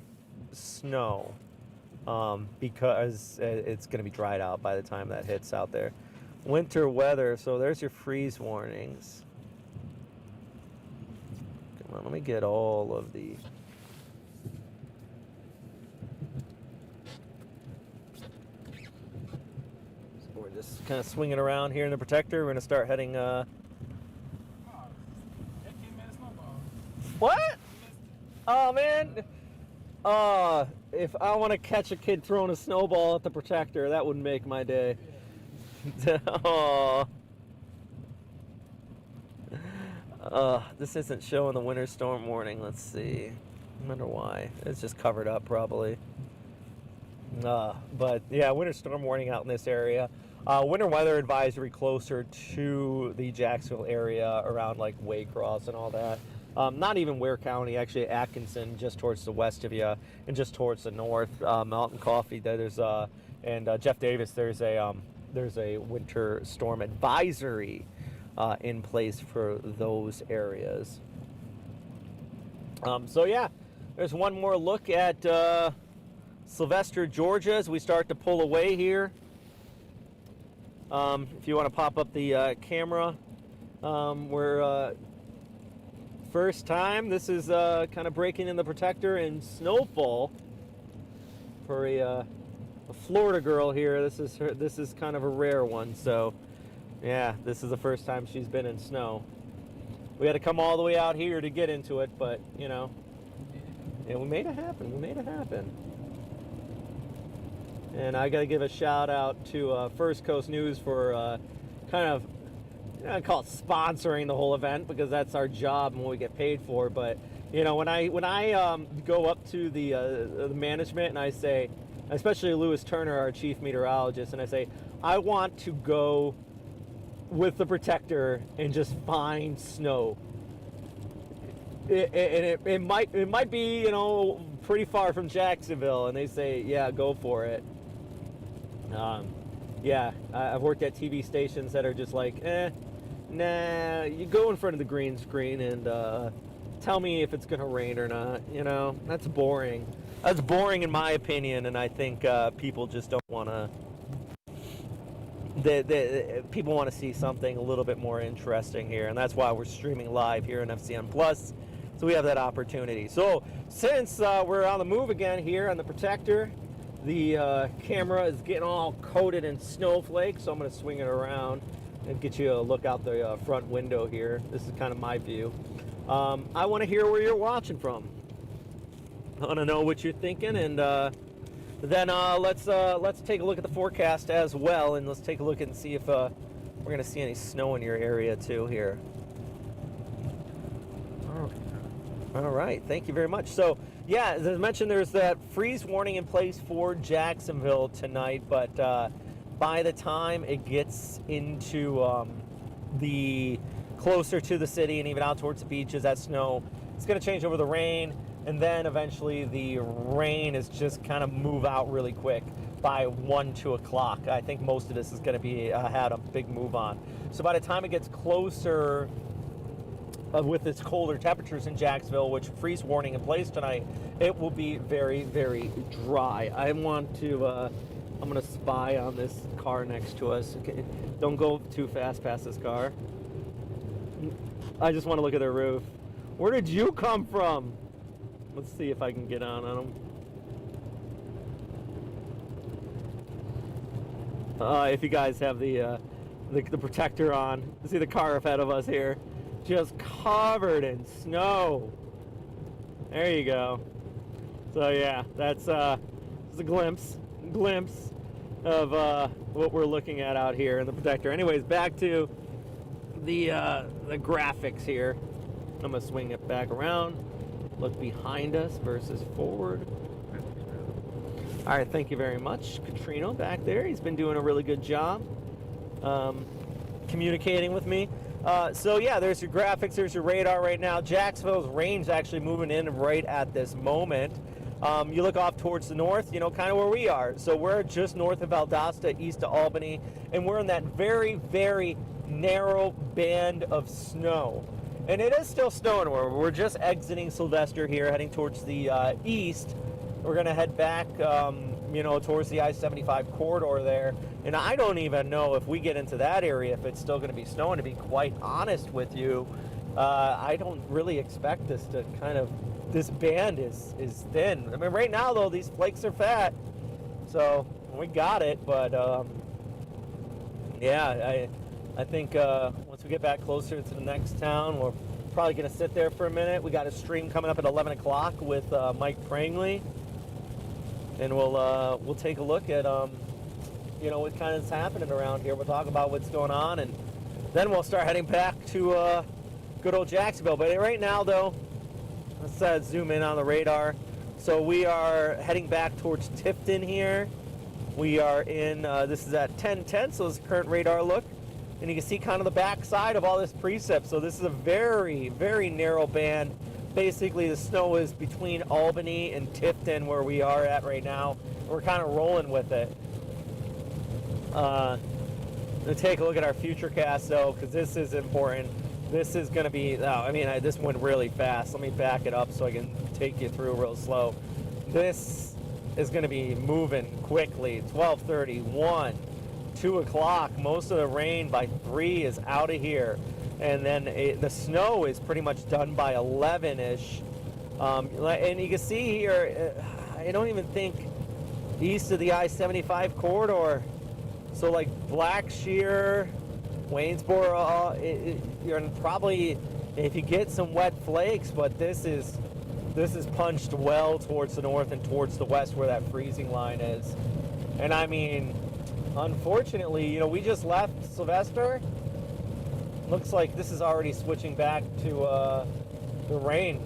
S1: snow because it's going to be dried out by the time that hits out there. Winter weather, so there's your freeze warnings. Come on, let me get all of the... So we're just kind of swinging around here in the protector. We're going to start heading...
S2: that kid made a snowball.
S1: What? Oh, man. If I want to catch a kid throwing a snowball at the protector, that would make my day. Oh. This isn't showing the winter storm warning. Let's see. I wonder why. It's just covered up, probably. But yeah, winter storm warning out in this area. Winter weather advisory closer to the Jacksonville area, around like Waycross and all that. Not even Ware County, actually Atkinson, just towards the west of you, and just towards the north. Mountain Coffee. There's and Jeff Davis. There's a winter storm advisory in place for those areas. So yeah, there's one more look at Sylvester, Georgia, as we start to pull away here. If you want to pop up the camera, we're first time. This is kind of breaking in the protector in snowfall for a Florida girl here. This is kind of a rare one. So yeah, this is the first time she's been in snow. We had to come all the way out here to get into it, but you know, yeah, we made it happen. And I got to give a shout out to First Coast News for kind of, I call it sponsoring the whole event, because that's our job and what we get paid for. But you know, when I go up to the management and I say, especially Lewis Turner, our chief meteorologist, and I say, I want to go with the protector and just find snow. It might be, you know, pretty far from Jacksonville, and they say, yeah, go for it. Yeah, I've worked at TV stations that are just like, nah, you go in front of the green screen and tell me if it's going to rain or not. You know, that's boring. That's boring in my opinion, and I think people just don't want to. People want to see something a little bit more interesting here, and that's why we're streaming live here on FCN Plus, so we have that opportunity. So since we're on the move again here on the Protector, the camera is getting all coated in snowflakes, so I'm going to swing it around and get you a look out the front window here. This is kind of my view. I want to hear where you're watching from. I want to know what you're thinking, and then let's take a look at the forecast as well, and let's take a look and see if we're going to see any snow in your area too here. All right, thank you very much. So yeah, as I mentioned, there's that freeze warning in place for Jacksonville tonight, but by the time it gets into the closer to the city and even out towards the beaches, that snow, it's going to change over the rain, and then eventually the rain is just kind of move out really quick by 1, 2 o'clock. I think most of this is going to be had a big move on. So by the time it gets closer with its colder temperatures in Jacksonville, which freeze warning in place tonight, it will be very, very dry. I want to, I'm going to spy on this car next to us. Okay. Don't go too fast past this car. I just want to look at the roof. Where did you come from? Let's see if I can get on them. If you guys have the Protector on, see the car ahead of us here, just covered in snow. There you go. So yeah, that's a glimpse of what we're looking at out here in the Protector. Anyways, back to the graphics here. I'm gonna swing it back around, look behind us versus forward. All right, thank you very much, Katrino back there. He's been doing a really good job communicating with me. So yeah, there's your graphics, there's your radar right now. Jacksonville's range actually moving in right at this moment. You look off towards the north, you know, kind of where we are. So we're just north of Valdosta, east of Albany, and we're in that very, very narrow band of snow. And it is still snowing. We're just exiting Sylvester here, heading towards the east. We're going to head back, you know, towards the I-75 corridor there. And I don't even know if we get into that area, if it's still going to be snowing, to be quite honest with you. I don't really expect this to kind of, this band is thin. I mean, right now, though, these flakes are fat. So we got it. But, yeah, I think once we get back closer to the next town, we're probably going to sit there for a minute. We got a stream coming up at 11 o'clock with Mike Prangley. And we'll take a look at, you know, what kind of is happening around here. We'll talk about what's going on, and then we'll start heading back to good old Jacksonville. But right now, though, let's zoom in on the radar. So we are heading back towards Tifton here. We are in, this is at 1010, so this is the current radar look. And you can see kind of the back side of all this precip. So this is a very, very narrow band. Basically, the snow is between Albany and Tifton, where we are at right now. We're kind of rolling with it. Let's take a look at our Futurecast, though, because this is important. This is going to be, this went really fast. Let me back it up so I can take you through real slow. This is going to be moving quickly. 12:30, 1, 2 o'clock. Most of the rain by 3 is out of here. And then the snow is pretty much done by 11-ish. And you can see here, I don't even think east of the I-75 corridor. So like Blackshear, Waynesboro, you're probably, if you get some wet flakes, but this is punched well towards the north and towards the west where that freezing line is. And I mean, unfortunately, you know, we just left Sylvester. Looks like this is already switching back to the rain.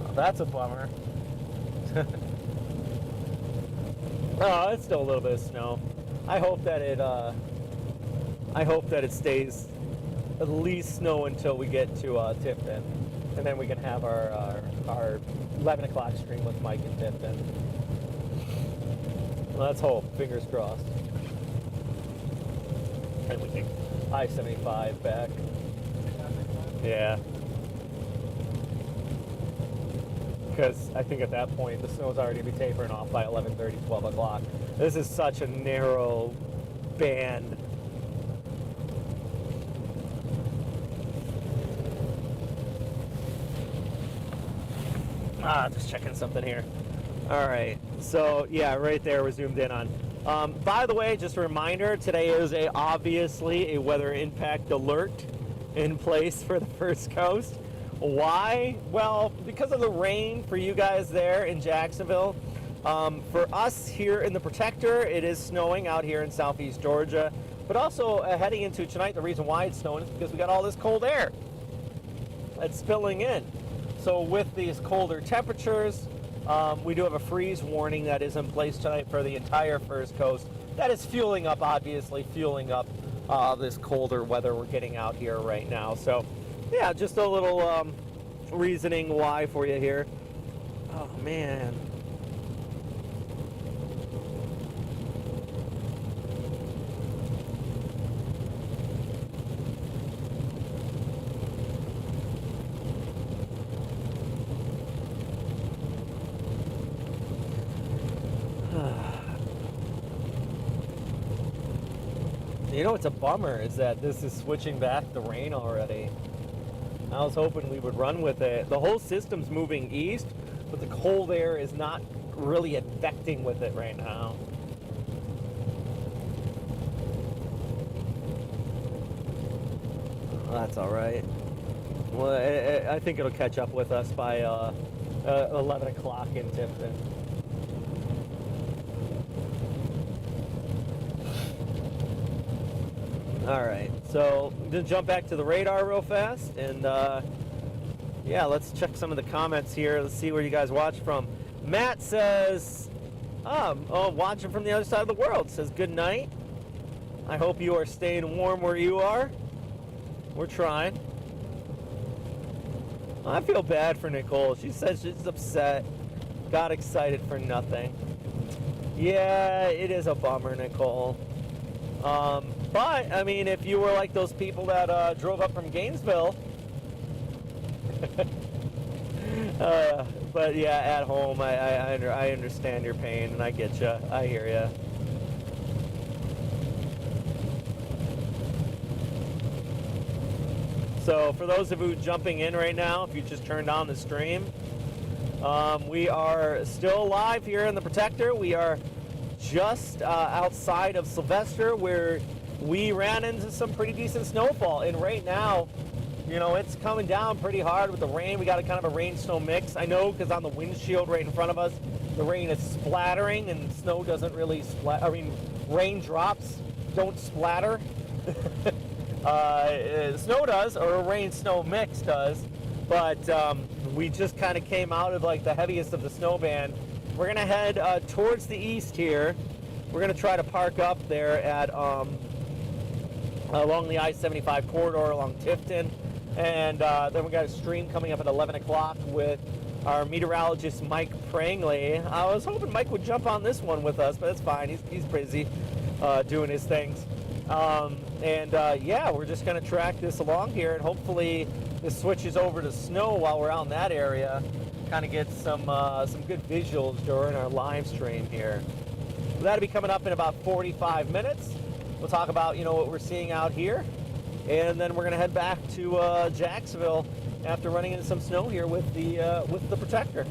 S1: Oh, that's a bummer. Oh, it's still a little bit of snow. I hope that it stays at least snow until we get to Tifton, and then we can have our 11 o'clock stream with Mike and Tifton. Let's hope. Fingers crossed. And we take I-75 back. Yeah. because I think at that point the snow's already be tapering off by 11:30, 12 o'clock. This is such a narrow band. Just checking something here. All right, so yeah, right there we're zoomed in on. By the way, just a reminder, today is obviously a weather impact alert in place for the First Coast. Why? Well, because of the rain for you guys there in Jacksonville. For us here in the Protector, it is snowing out here in southeast Georgia. But also heading into tonight, the reason why it's snowing is because we got all this cold air that's spilling in. So with these colder temperatures, we do have a freeze warning that is in place tonight for the entire First Coast. That is fueling up, obviously, this colder weather we're getting out here right now. So, yeah, just a little reasoning why for you here. Oh, man. You know what's a bummer is that this is switching back the rain already. I was hoping we would run with it. The whole system's moving east, but the cold air is not really affecting with it right now. Well, that's all right. Well, I think it'll catch up with us by 11 o'clock in Tifton. All right, so I'm gonna jump back to the radar real fast, and yeah, let's check some of the comments here. Let's see where you guys watch from. Matt says, watching from the other side of the world. Says, good night. I hope you are staying warm where you are. We're trying. I feel bad for Nicole. She says she's upset. Got excited for nothing. Yeah, it is a bummer, Nicole. But, I mean, if you were like those people that drove up from Gainesville, but yeah, at home, I understand your pain, and I get you. I hear you. So, for those of you jumping in right now, if you just turned on the stream, we are still live here in the Protector. We are just outside of Sylvester, where we ran into some pretty decent snowfall. And right now, you know, it's coming down pretty hard with the rain. We got a kind of a rain-snow mix. I know because on the windshield right in front of us, the rain is splattering, and snow doesn't really splatter. I mean, raindrops don't splatter. Snow does, or a rain-snow mix does. But we just kind of came out of like the heaviest of the snow band. We're gonna head towards the east here. We're gonna try to park up there at along the I-75 corridor along Tifton, and then we got a stream coming up at 11 o'clock with our meteorologist Mike Prangley. I was hoping Mike would jump on this one with us, but that's fine. He's busy doing his things. Yeah, we're just gonna track this along here, and hopefully this switches over to snow while we're out in that area. Kind of get some good visuals during our live stream here. So that'll be coming up in about 45 minutes. We'll talk about, you know, what we're seeing out here, and then we're gonna head back to Jacksonville after running into some snow here with the Protector.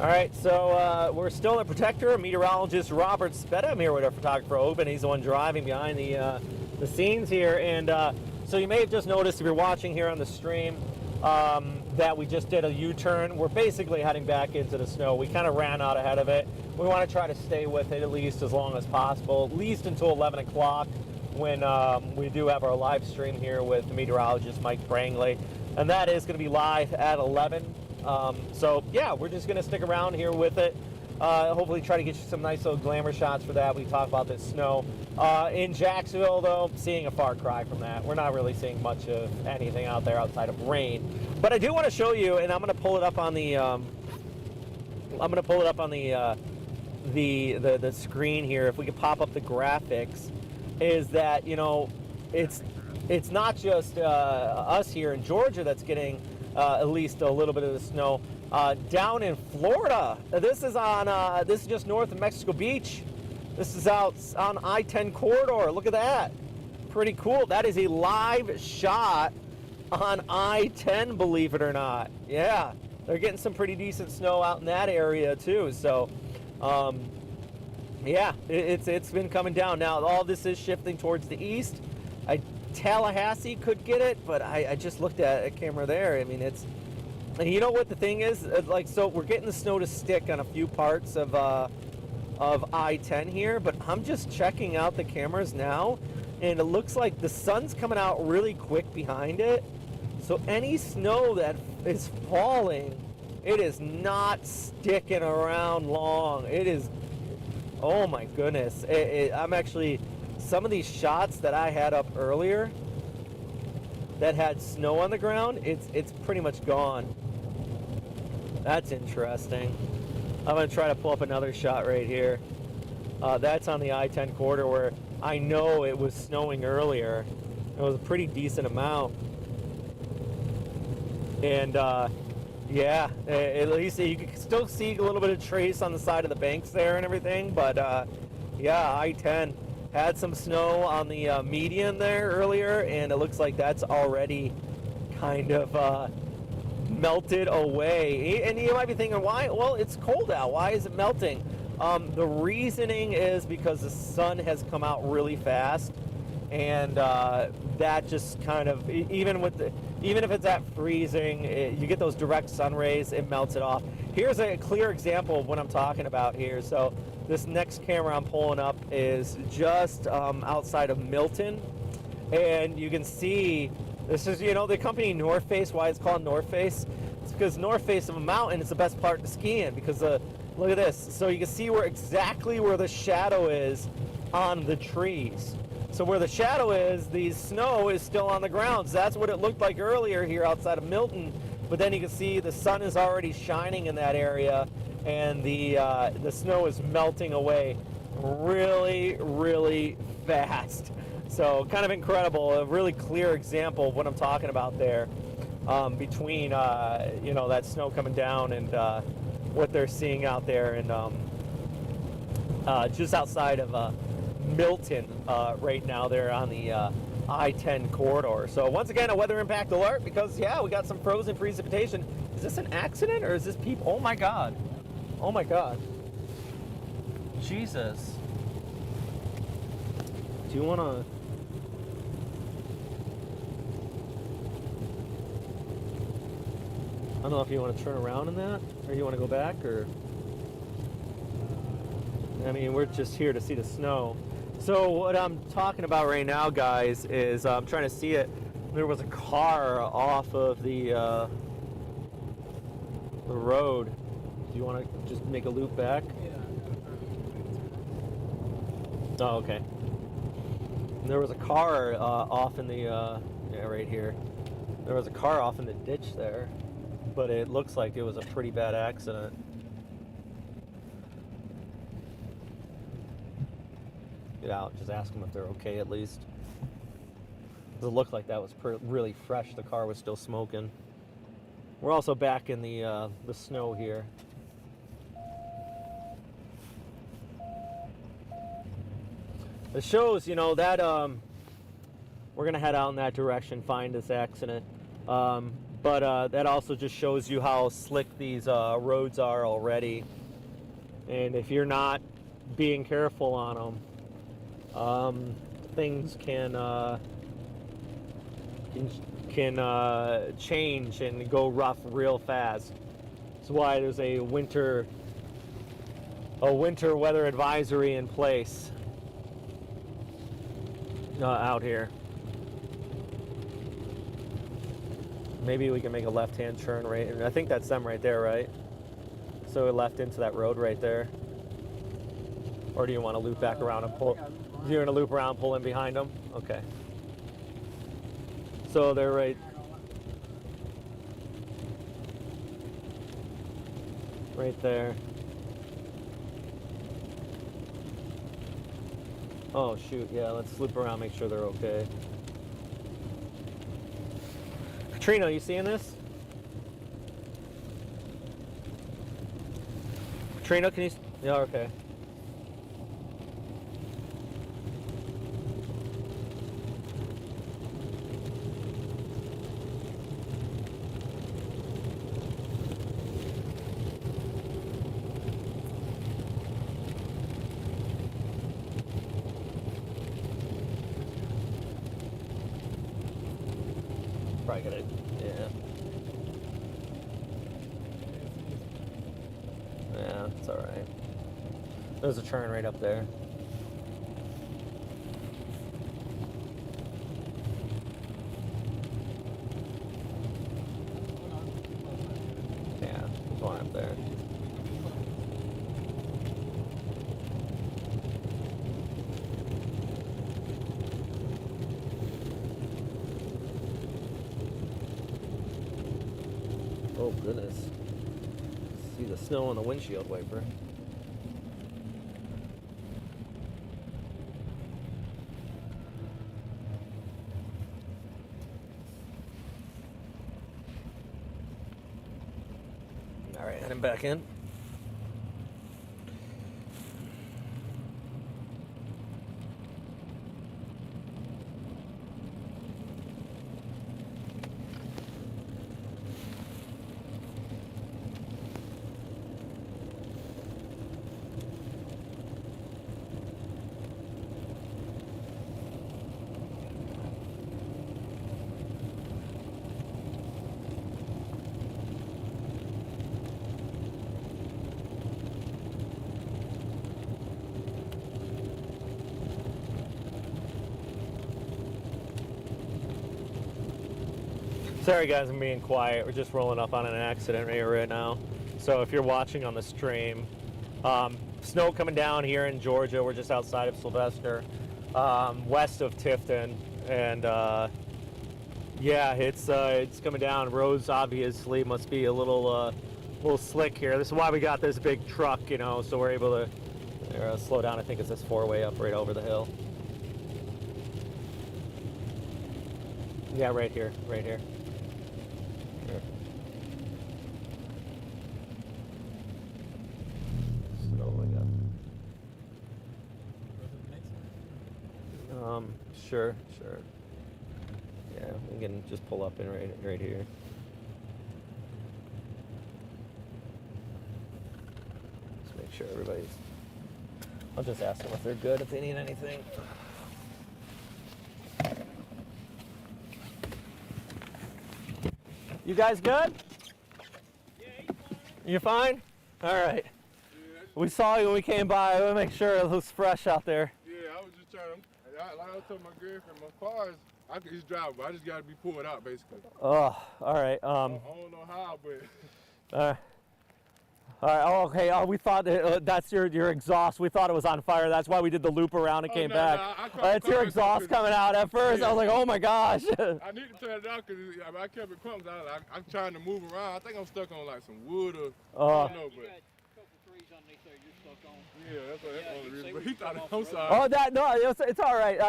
S1: All right, so we're still at Protector. Meteorologist Robert Spetta. I'm here with our photographer Oben. He's the one driving behind the scenes here. And so you may have just noticed, if you're watching here on the stream, that we just did a U-turn. We're basically heading back into the snow. We kind of ran out ahead of it. We want to try to stay with it at least as long as possible, at least until 11 o'clock when we do have our live stream here with the meteorologist Mike Brangley. And that is going to be live at 11. So yeah, we're just going to stick around here with it. Hopefully try to get you some nice little glamour shots for that. We talk about this snow. In Jacksonville, though, seeing a far cry from that. We're not really seeing much of anything out there outside of rain. But I do want to show you, and I'm going to pull it up on the the screen here. If we could pop up the graphics, is that, you know, it's not just us here in Georgia that's getting at least a little bit of the snow. Down in Florida, this is just north of Mexico Beach. This is out on I-10 corridor. Look at that. Pretty cool. That is a live shot on I-10, believe it or not. Yeah, they're getting some pretty decent snow out in that area too. So, yeah, it's been coming down. Now, all this is shifting towards the east. Tallahassee could get it, but I just looked at a camera there. I mean, it's, and you know what the thing is? Like, so we're getting the snow to stick on a few parts of I-10 here, but I'm just checking out the cameras now, and it looks like the sun's coming out really quick behind it. So any snow that is falling, it is not sticking around long. It is, oh my goodness. I'm actually, some of these shots that I had up earlier that had snow on the ground, it's pretty much gone. That's interesting. I'm going to try to pull up another shot right here. That's on the I-10 corridor where I know it was snowing earlier. It was a pretty decent amount. And yeah, at least you can still see a little bit of trace on the side of the banks there and everything. But yeah, I-10 had some snow on the median there earlier, and it looks like that's already kind of melted away. And you might be thinking, why? Well, it's cold out. Why is it melting? The reasoning is because the sun has come out really fast, and that just kind of, even if it's at freezing, you get those direct sun rays, it melts it off. Here's a clear example of what I'm talking about here. So this next camera I'm pulling up is just outside of Milton, and you can see this is, you know, the company North Face. Why it's called North Face? It's because North Face of a mountain is the best part to ski in, because look at this. So you can see exactly where the shadow is on the trees. So where the shadow is, the snow is still on the ground. So that's what it looked like earlier here outside of Milton. But then you can see the sun is already shining in that area, and the snow is melting away really, really fast. So kind of incredible, a really clear example of what I'm talking about there, between you know, that snow coming down and what they're seeing out there, and just outside of Milton right now. They're on the I-10 corridor. So once again, a weather impact alert, because yeah, we got some frozen precipitation. Is this an accident, or is this people? Oh my God. Oh my God. Jesus. Do you want to? I don't know if you want to turn around in that, or you want to go back, or... I mean, we're just here to see the snow. So what I'm talking about right now, guys, is I'm trying to see it. There was a car off of the road. Do you want to just make a loop back?
S2: Yeah.
S1: Oh, okay. And there was a car off in the, yeah, right here. There was a car off in the ditch there, but it looks like it was a pretty bad accident. Get out, just ask them if they're okay at least. It looked like that was really fresh. The car was still smoking. We're also back in the snow here. It shows, you know, that we're gonna head out in that direction, find this accident. But that also just shows you how slick these roads are already. And if you're not being careful on them, things can change and go rough real fast. That's why there's a winter weather advisory in place out here. Maybe we can make a left-hand turn right. I think that's them right there, right? So we left into that road right there. Or do you want to loop back around and pull? You're going to loop around, pull in behind them? Okay. So they're right there. Oh shoot, yeah, let's loop around, make sure they're okay. Katrina, you seeing this? Katrina, can you? Yeah, okay. Probably gonna, yeah. Yeah, it's all right. There's a turn right up there. Yeah, there's one up there. Oh goodness. See the snow on the windshield wiper. All right, heading back in. Sorry guys, I'm being quiet. We're just rolling up on an accident right now. So if you're watching on the stream, snow coming down here in Georgia. We're just outside of Sylvester, west of Tifton, and yeah, it's coming down. Roads obviously must be a little slick here. This is why we got this big truck, you know, so we're able to slow down. I think it's this four-way up right over the hill. Yeah, right here, right here. Here. Snowing up. Sure. Yeah, we can just pull up in right here. Just make sure everybody's. I'll just ask them if they're good, if they need anything. You guys good?
S3: Yeah, he's fine.
S1: You fine? All right.
S2: Yeah,
S1: We saw you when we came by. We'll make sure it looks fresh out there.
S2: yeah, I was just trying to, like I told my girlfriend, my car is, I can just drive, but I just got to be pulled out, basically.
S1: Oh, all right.
S2: I don't know how, but.
S1: All right. Oh, okay. Oh, we thought that's your exhaust. We thought it was on fire. That's why we did the loop around and came
S2: no,
S1: back.
S2: no, I caught
S1: That's your
S2: fire
S1: exhaust
S2: because-
S1: coming out at first. I was like, oh my gosh.
S2: I need to turn it out because I kept it crumbs. I'm trying to move around. I think I'm stuck on like some wood or I don't know,
S3: You
S2: but
S3: got a couple trees underneath there you're stuck on.
S2: yeah, that's
S3: Yeah,
S2: one of the
S3: you
S2: reasons.
S3: say
S2: But
S3: we
S2: he thought
S3: come
S2: it
S3: off
S2: was
S3: the road.
S1: Oh, that no, it's all right.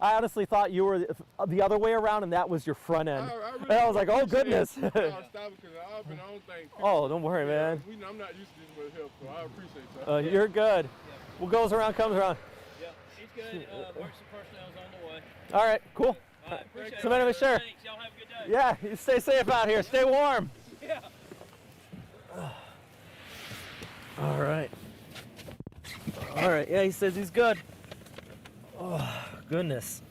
S1: I honestly thought you were the other way around, and that was your front end.
S2: really
S1: And I was like, oh goodness.
S2: I stopped because I don't think.
S1: Oh, don't worry, man.
S2: I'm not used to this with help, so I appreciate that.
S1: You're good. What goes around comes around.
S3: Yeah, he's good. Emergency personnel's on the way.
S1: All right, cool.
S3: All right, appreciate
S1: So, man,
S3: it.
S1: sure.
S3: Thanks. Y'all have a good day.
S1: Yeah, you stay safe out here. Stay warm.
S3: Yeah.
S1: All right. All right. Yeah, he says he's good. Oh, goodness.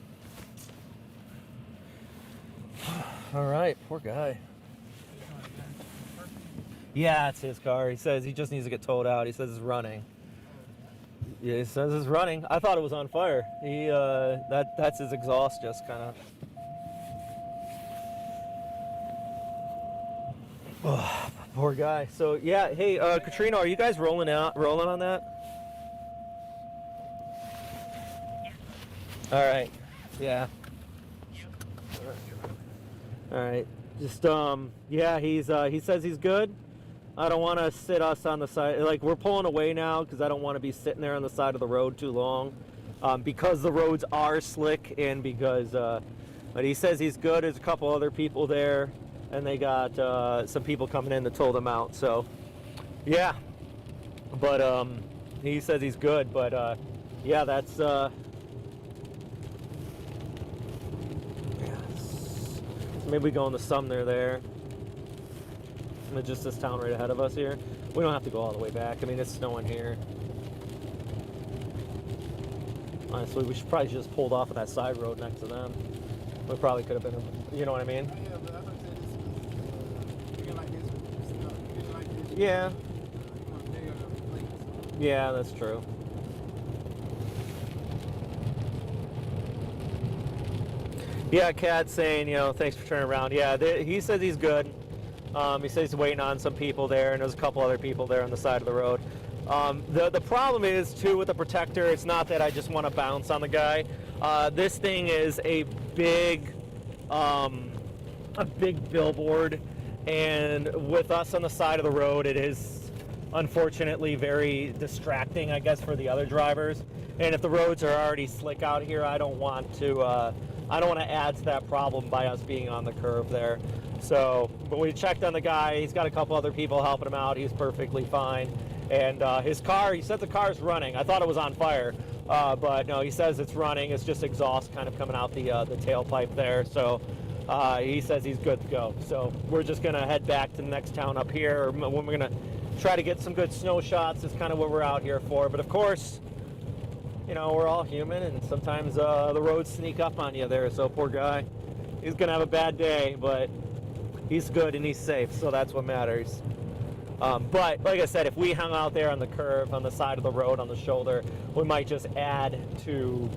S1: All right, poor guy. Yeah, it's his car. He says he just needs to get towed out. He says it's running. Yeah, he says it's running. I thought it was on fire. He that's his exhaust just kind of. Oh, poor guy. So yeah, hey Katrina, are you guys rolling on that? All right. Yeah. All right. Just yeah, he says he's good. I don't want to sit us on the side. Like, we're pulling away now because I don't want to be sitting there on the side of the road too long, because the roads are slick and because. But he says he's good. There's a couple other people there, and they got some people coming in to tow them out. So, yeah. But he says he's good. But yeah, that's. Maybe we go in the Sumner there. And just this town right ahead of us here. We don't have to go all the way back. I mean, it's snowing here. Honestly, we should probably just pulled off of that side road next to them. We probably could have been, you know what I mean?
S2: Oh, yeah, but I thought this was bigger like this with stuff. Bigger like this.
S1: Yeah.
S2: Bigger plates.
S1: Yeah, that's true. Yeah, Cat's saying, thanks for turning around. Yeah, he says he's good. He says he's waiting on some people there, and there's a couple other people there on the side of the road. The problem is, too, with the Protector, it's not that I just want to bounce on the guy. This thing is a big billboard, and with us on the side of the road, it is unfortunately very distracting, I guess, for the other drivers. And if the roads are already slick out here, I don't want to add to that problem by us being on the curve there. So, but we checked on the guy. He's got a couple other people helping him out. He's perfectly fine. And his car, he said the car's running. I thought it was on fire, but no, he says it's running. It's just exhaust kind of coming out the tailpipe there. So he says he's good to go. So we're just gonna head back to the next town up here. When we're gonna try to get some good snow shots is kind of what we're out here for. But of course, we're all human, and sometimes the roads sneak up on you there. So poor guy, he's gonna have a bad day, but he's good and he's safe, so that's what matters. But like I said, if we hung out there on the curve, on the side of the road, on the shoulder, we might just add to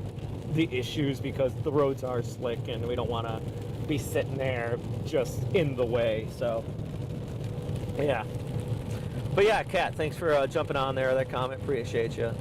S1: the issues because the roads are slick and we don't want to be sitting there just in the way. So, yeah. But yeah, Kat, thanks for jumping on there. That comment, appreciate you.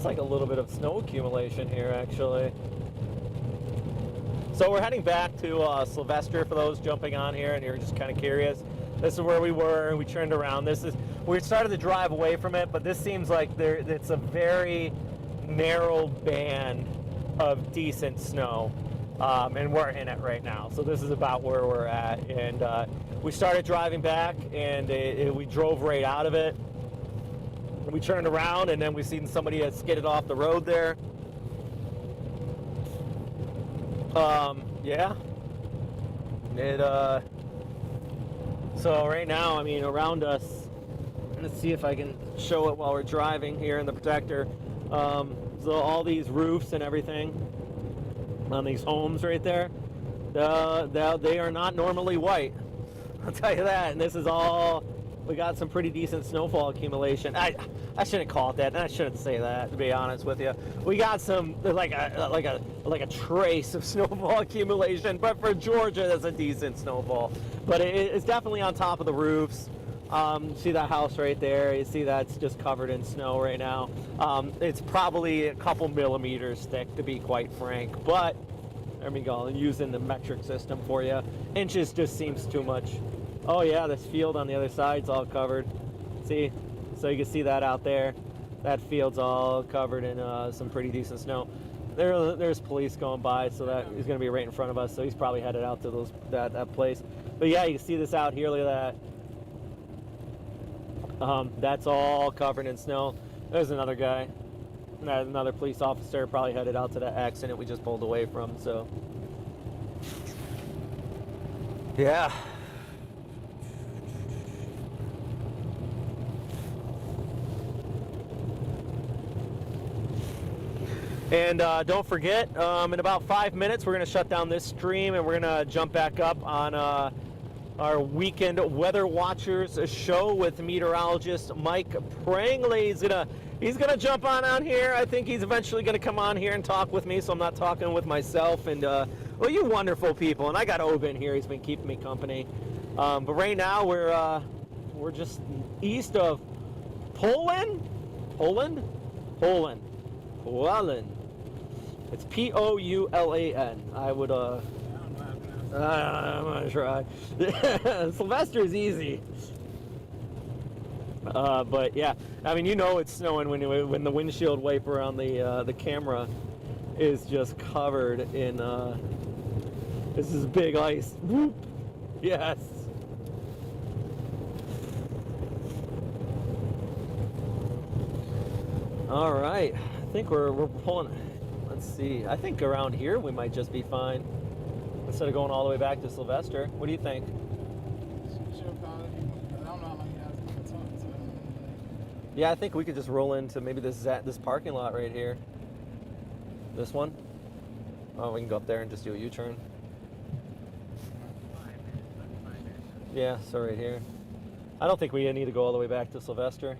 S1: Like a little bit of snow accumulation here, actually. So we're heading back to Sylvester for those jumping on here and you're just kind of curious. This is where we were, and we turned around. We started to drive away from it, but this seems like it's a very narrow band of decent snow, and we're in it right now. So this is about where we're at, and we started driving back, and we drove right out of it. We turned around, and then we seen somebody had skidded off the road there. Yeah. So right now, I mean, around us, let's see if I can show it while we're driving here in the Protector. So all these roofs and everything on these homes right there, they are not normally white. I'll tell you that. And this is all. We got some pretty decent snowfall accumulation. I shouldn't call it that, and I shouldn't say that, to be honest with you. We got some like a trace of snowfall accumulation, but for Georgia, that's a decent snowfall. But it's definitely on top of the roofs. See that house right there? You see that's just covered in snow right now. It's probably a couple millimeters thick, to be quite frank. But there we go. I'm using the metric system for you. Inches just seems too much. Oh yeah, this field on the other side's all covered. See, so you can see that out there. That field's all covered in some pretty decent snow. There's police going by, so that he's going to be right in front of us. So he's probably headed out to that place. But yeah, you can see this out here. Look at that. That's all covered in snow. There's another guy, another police officer, probably headed out to that accident we just pulled away from. So yeah. And don't forget, in about 5 minutes, we're going to shut down this stream and we're going to jump back up on our weekend Weather Watchers show with meteorologist Mike Prangley. He's gonna jump on out here. I think he's eventually going to come on here and talk with me, so I'm not talking with myself. And well, you wonderful people. And I got Oben here. He's been keeping me company. But right now we're just east of Poland. It's Poulan. I would, I'm gonna try. Sylvester's easy. But yeah, I mean, you know it's snowing when the windshield wiper on the camera is just covered in, this is big ice. Whoop. Yes. All right, I think we're pulling. Let's see. I think around here we might just be fine instead of going all the way back to Sylvester. What do you think? Yeah, I think we could just roll into maybe this parking lot right here. This one. Oh, we can go up there and just do a U-turn. Yeah, so right here. I don't think we need to go all the way back to Sylvester.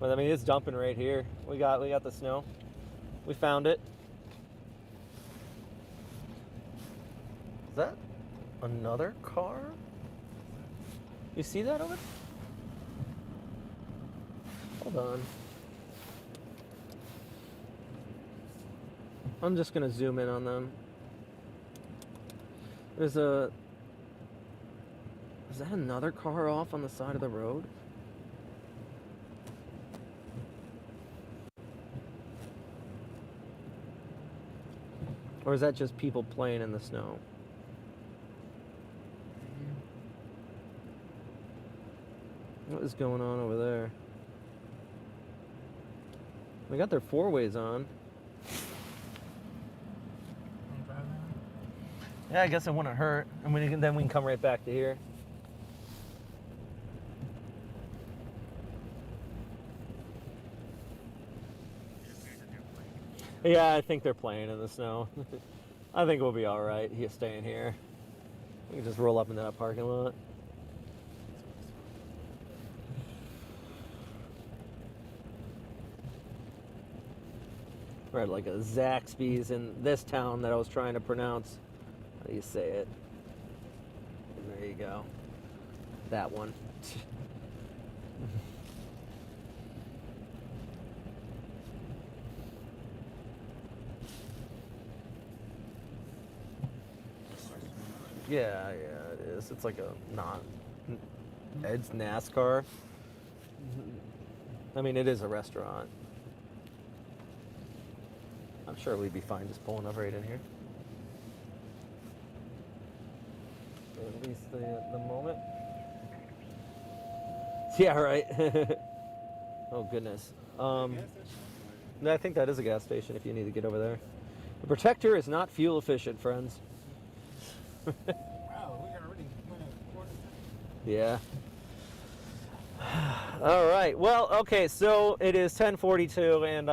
S1: But I mean, it's dumping right here. We got the snow. We found it. Is that another car? You see that over? Hold on. I'm just gonna zoom in on them. Is that another car off on the side of the road? Or is that just people playing in the snow? What is going on over there? They got their four-ways on. Yeah, I guess it wouldn't hurt. And then we can come right back to here. Yeah, I think they're playing in the snow. I think we'll be all right here, staying here. We can just roll up into that parking lot. We're at like a Zaxby's in this town that I was trying to pronounce. How do you say it? And there you go. That one. Yeah, it is. It's like Ed's NASCAR. I mean, it is a restaurant. I'm sure we'd be fine just pulling up right in here. At least the moment. Yeah, right. Oh, goodness. I think that is a gas station if you need to get over there. The Protector is not fuel efficient, friends.
S2: Wow, we already went a quarter.
S1: Yeah. All right. Well, okay. So it is 10:42, and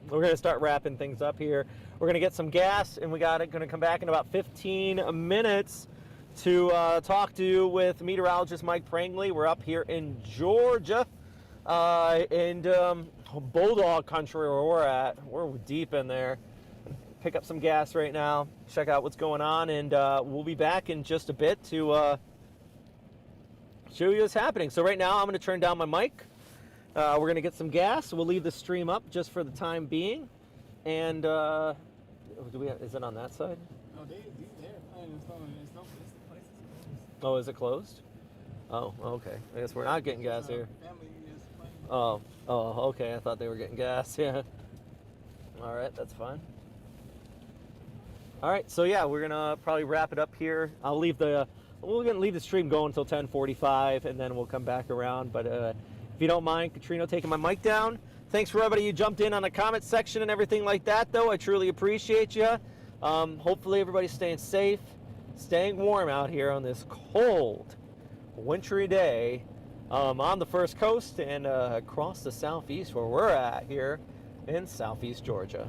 S1: we're gonna start wrapping things up here. We're gonna get some gas, and gonna come back in about 15 minutes to talk with meteorologist Mike Prangley. We're up here in Georgia, in Bulldog country where we're at. We're deep in there. Pick up some gas right now, check out what's going on, and we'll be back in just a bit to show you what's happening. So right now I'm going to turn down my mic. We're going to get some gas. We'll leave the stream up just for the time being. And is it on that side?
S2: No, they're playing. It's no place is closed.
S1: Oh, is it closed? Oh, okay. I guess we're not getting gas here.
S2: Family is playing.
S1: Oh, okay. I thought they were getting gas. Yeah. All right, that's fine. All right, so yeah, we're gonna probably wrap it up here. We're gonna leave the stream going until 10:45, and then we'll come back around. But if you don't mind, Katrina taking my mic down. Thanks for everybody who jumped in on the comment section and everything like that, though. I truly appreciate you. Hopefully everybody's staying safe, staying warm out here on this cold, wintry day on the First Coast and across the southeast where we're at here in southeast Georgia.